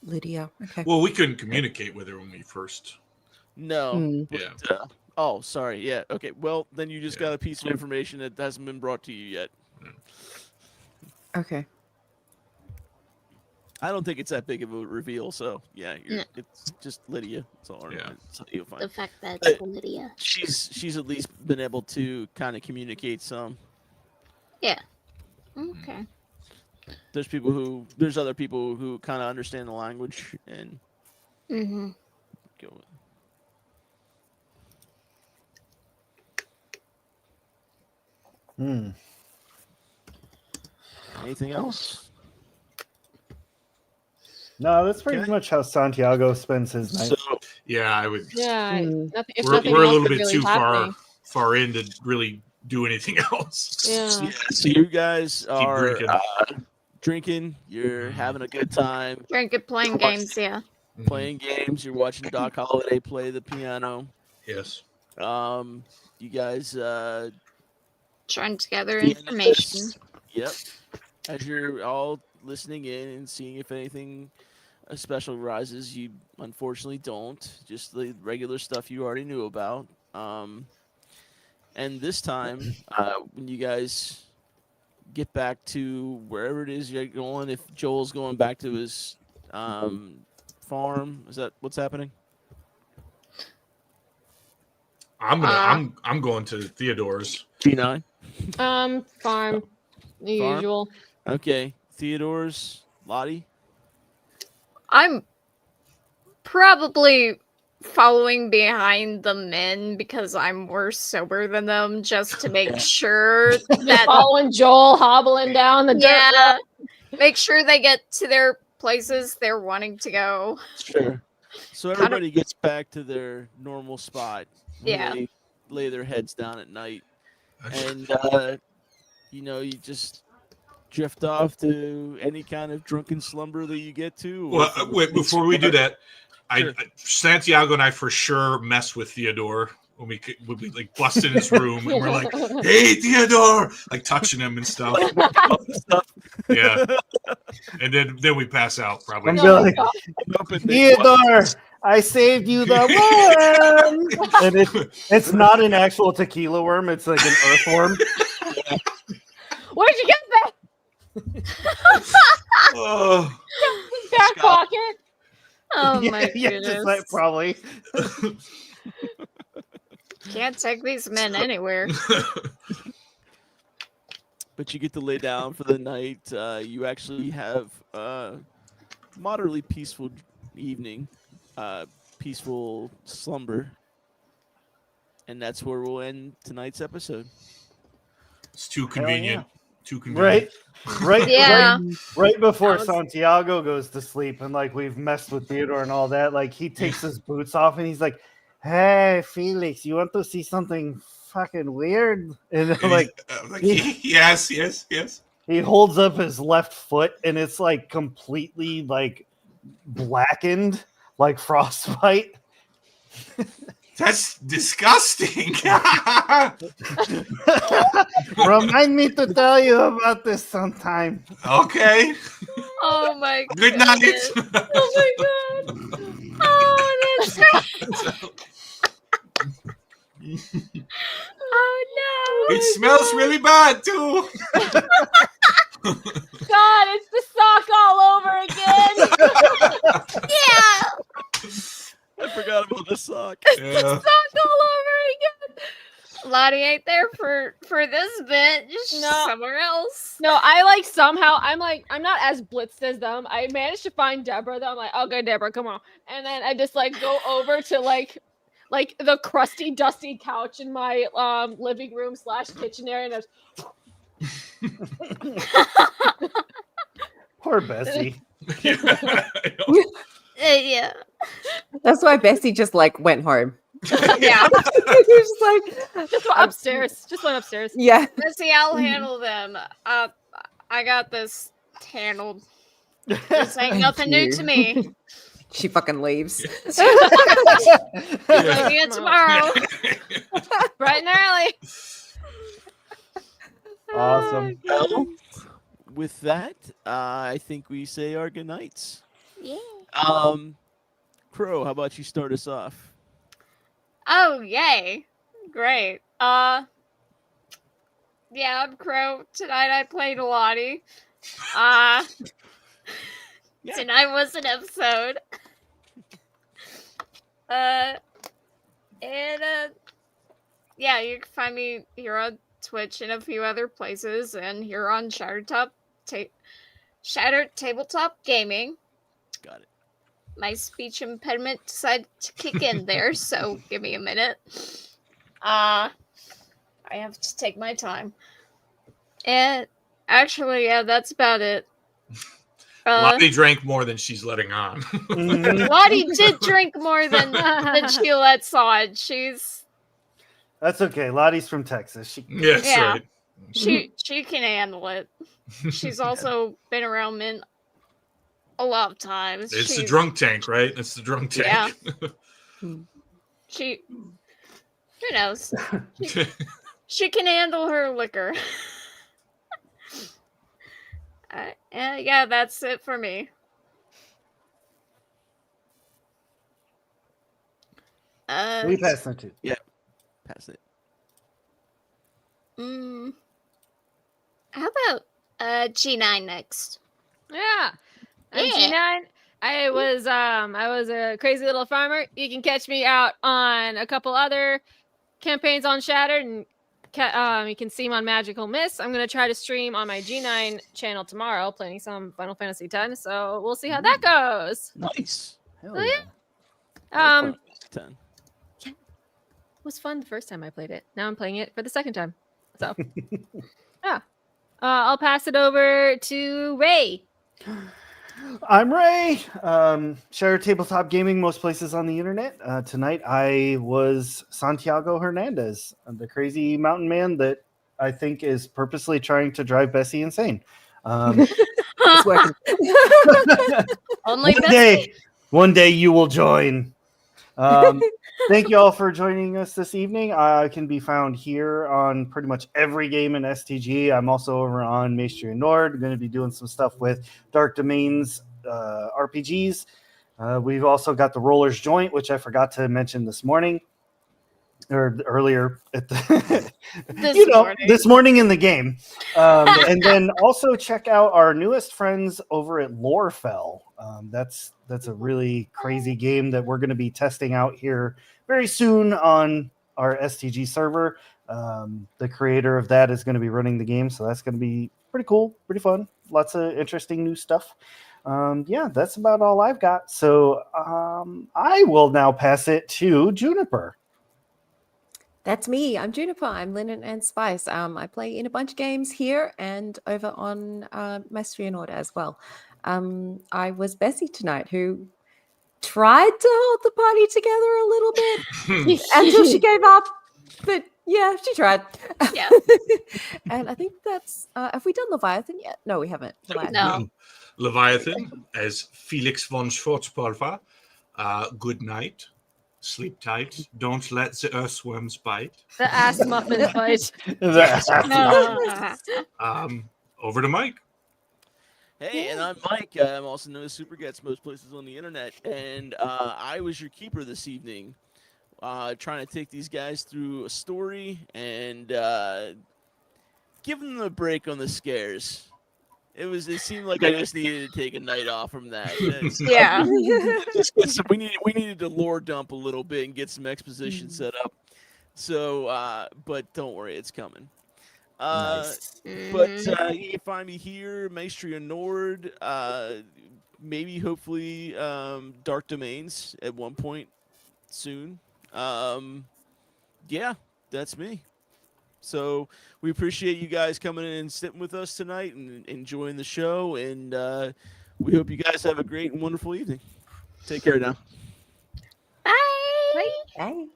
Lydia. Okay.
Well, we couldn't communicate with her when we first.
No.
Hmm.
but,
Yeah.
oh, sorry. Yeah. Okay. Well, then you just
Yeah.
got a piece of information that hasn't been brought to you yet.
Okay.
I don't think it's that big of a reveal. So yeah,
No.
it's just Lydia. That's all.
Yeah.
That's you'll
The
find.
fact that
But-
it's Lydia.
She's at least been able to kind of communicate some.
Okay.
There's other people who kind of understand the language and
Mm-hmm.
go with.
Hmm.
Anything else?
No, that's pretty
Okay.
much how Santiago spends his night.
So
Yeah, I would.
Yeah.
Mm.
Nothing, if
We're,
nothing
we're a
else
little
is
bit
really
too
happening.
far in to really do anything else.
Yeah.
so you guys are
drinking.
drinking. You're having a good time,
Drinking, playing games, yeah.
playing games. You're watching Doc Holliday play the piano.
Yes.
You guys.
Trying to gather
the end of
information.
this- Yep. As you're all listening in and seeing if anything special rises, you unfortunately don't. Just the regular stuff you already knew about. And this time, when you guys get back to wherever it is you're going, if Joel's going back to his farm, is that what's happening?
I'm going to Theodore's.
G9.
Farm. The
Farm?
usual.
Okay. Theodore's, Lottie.
I'm probably following behind the men because I'm more sober than them, just to make sure that
Following Joel hobbling down the dirt
yeah,
road.
make sure they get to their places they're wanting to go.
Sure. So
Kinda-
everybody gets back to their normal spot. Where
Yeah.
They lay their heads down at night, and you just drift off to any kind of drunken slumber that you get to. or
Well,
if it
wait,
was-
before we do that,
Sure.
Santiago and I for sure mess with Theodore when we like bust in his room and we're like, "Hey, Theodore!" like touching him and stuff.
Stuff.
Yeah, and then we pass out
I'm
probably.
Oh my
like,
God.
Open, they-
Theodore, I saved you the worm. And it's not an actual tequila worm; it's like an earthworm.
Where'd you get that?
Oh,
Back
Scott.
pocket.
Oh
Yeah,
my
yeah,
goodness!
just like probably.
Can't take these men anywhere.
But you get to lay down for the night. You actually have a moderately peaceful evening, peaceful slumber, and that's where we'll end tonight's episode.
it's too
Hell
convenient. Too convenient.
Right,
Yeah.
right before
That was-
Santiago goes to sleep, and like we've messed with Theodore and all that. Like he takes his boots off, and he's like, "Hey, Felix, you want to see something fucking weird?" And
And
like
yes.
he holds up his left foot, and it's like completely like blackened, like frostbite.
That's disgusting.
Remind me to tell you about this sometime.
Okay.
Oh my
Good night.
goodness. Oh my god. Oh, that's oh no.
It smells really bad too.
God, it's the sock all over again.
Yeah.
I forgot about the sock.
The sock all over again.
Lottie ain't there for this bit. Just
No.
somewhere else.
No, I like somehow I'm not as blitzed as them. I managed to find Deborah though. I'm like, okay, Deborah, come on. And then I just like go over to like the crusty, dusty couch in my living room / kitchen area, and
Poor Bessie.
Yeah.
That's why Bessie just like went home.
Yeah.
Just like
just went upstairs. Just went upstairs.
yeah.
Let's see, I'll handle them. I got this handled. This ain't nothing new to me.
She fucking leaves.
See you tomorrow.
Bright and early.
Awesome.
Well, with that, I think we say our goodnights.
Yeah.
Crow, how about you start us off?
Oh, yay. Great. Yeah, I'm Crow. Tonight I played Lottie.
Yeah.
Tonight was an episode. Yeah, you can find me here on Twitch and a few other places, and here on Shattered Tabletop Gaming.
Got it.
My speech impediment decided to kick in there, so give me a minute. I have to take my time. And actually, yeah, that's about it.
Lottie drank more than she's letting on.
Mhm.
Lottie did drink more than she lets on.
That's okay. Lottie's from Texas. She
Yes,
Yeah.
right.
She can handle it. She's also been around men a lot of times.
It's the
She's-
drunk tank, right? It's the drunk tank.
She, who knows? She can handle her liquor. Yeah, that's it for me.
we passed them too.
Pass it.
How about G9 next?
Yeah. I'm
Yeah.
G9. I was a crazy little farmer. You can catch me out on a couple other campaigns on Shattered, and you can see me on Magical Mists. I'm gonna try to stream on my G9 channel tomorrow, playing some Final Fantasy X. So we'll see how that goes.
Nice.
Hell
Oh,
yeah.
Um,
10.
it was fun the first time I played it. Now I'm playing it for the second time. So yeah, I'll pass it over to Ray.
I'm Ray. Shattered Tabletop Gaming, most places on the internet. Tonight I was Santiago Hernandez, the crazy mountain man that I think is purposely trying to drive Bessie insane.
It's working.
Only
One day you will join. Thank you all for joining us this evening. I can be found here on pretty much every game in STG. I'm also over on Maestria Nord. Going to be doing some stuff with Dark Domains RPGs. We've also got the Roller's Joint, which I forgot to mention this morning or earlier at the this morning in the game. And then also check out our newest friends over at Lorefell. That's a really crazy game that we're going to be testing out here very soon on our STG server. The creator of that is going to be running the game, so that's going to be pretty cool, pretty fun. Lots of interesting new stuff. Yeah, that's about all I've got. So I will now pass it to Juniper.
That's me. I'm Juniper. I'm Linen and Spice. I play in a bunch of games here and over on Maestria Nord as well. I was Bessie tonight, who tried to hold the party together a little bit until she gave up. But yeah, she tried.
Yeah.
And I think that's. Have we done Leviathan yet? No, we haven't. Leviathan.
No.
Leviathan as Felix von Schwarzpulver. Good night. Sleep tight. Don't let the earthworms bite.
The ass muffins bite.
Over to Mike.
Hey, and I'm Mike. I'm also known as Super Gets most places on the internet, and I was your keeper this evening, trying to take these guys through a story and give them a break on the scares. It seemed like I just needed to take a night off from that.
Yeah.
We needed to lore dump a little bit and get some exposition set up. So, but don't worry, it's coming.
Nice.
But
Mhm.
you can find me here, Maestria Nord. Maybe, hopefully, Dark Domains at one point soon. Yeah, that's me. So we appreciate you guys coming in and sitting with us tonight and enjoying the show. And we hope you guys have a great and wonderful evening. Take care now.
Bye.
Hey.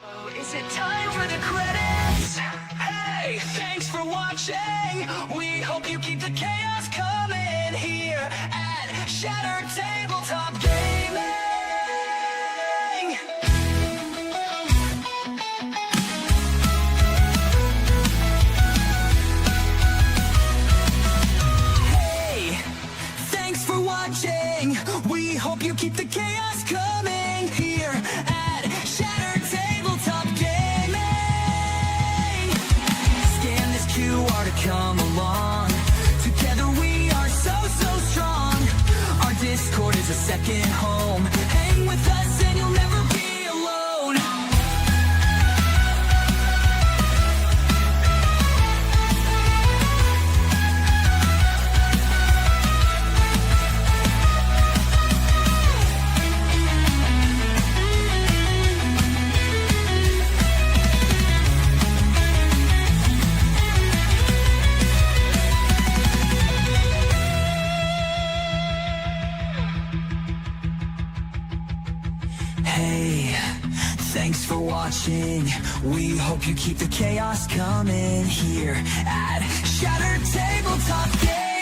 Oh, is it time for the credits? Hey, thanks for watching. We hope you keep the chaos coming here at Shattered Tabletop Gaming. Hey, thanks for watching. We hope you keep the chaos coming here at Shattered Tabletop Gaming. Scan this QR to come along. Together we are so strong. Our Discord is a second home. Hang with us and you'll never be alone. Hey, thanks for watching. We hope you keep the chaos coming here at Shattered Tabletop Gaming.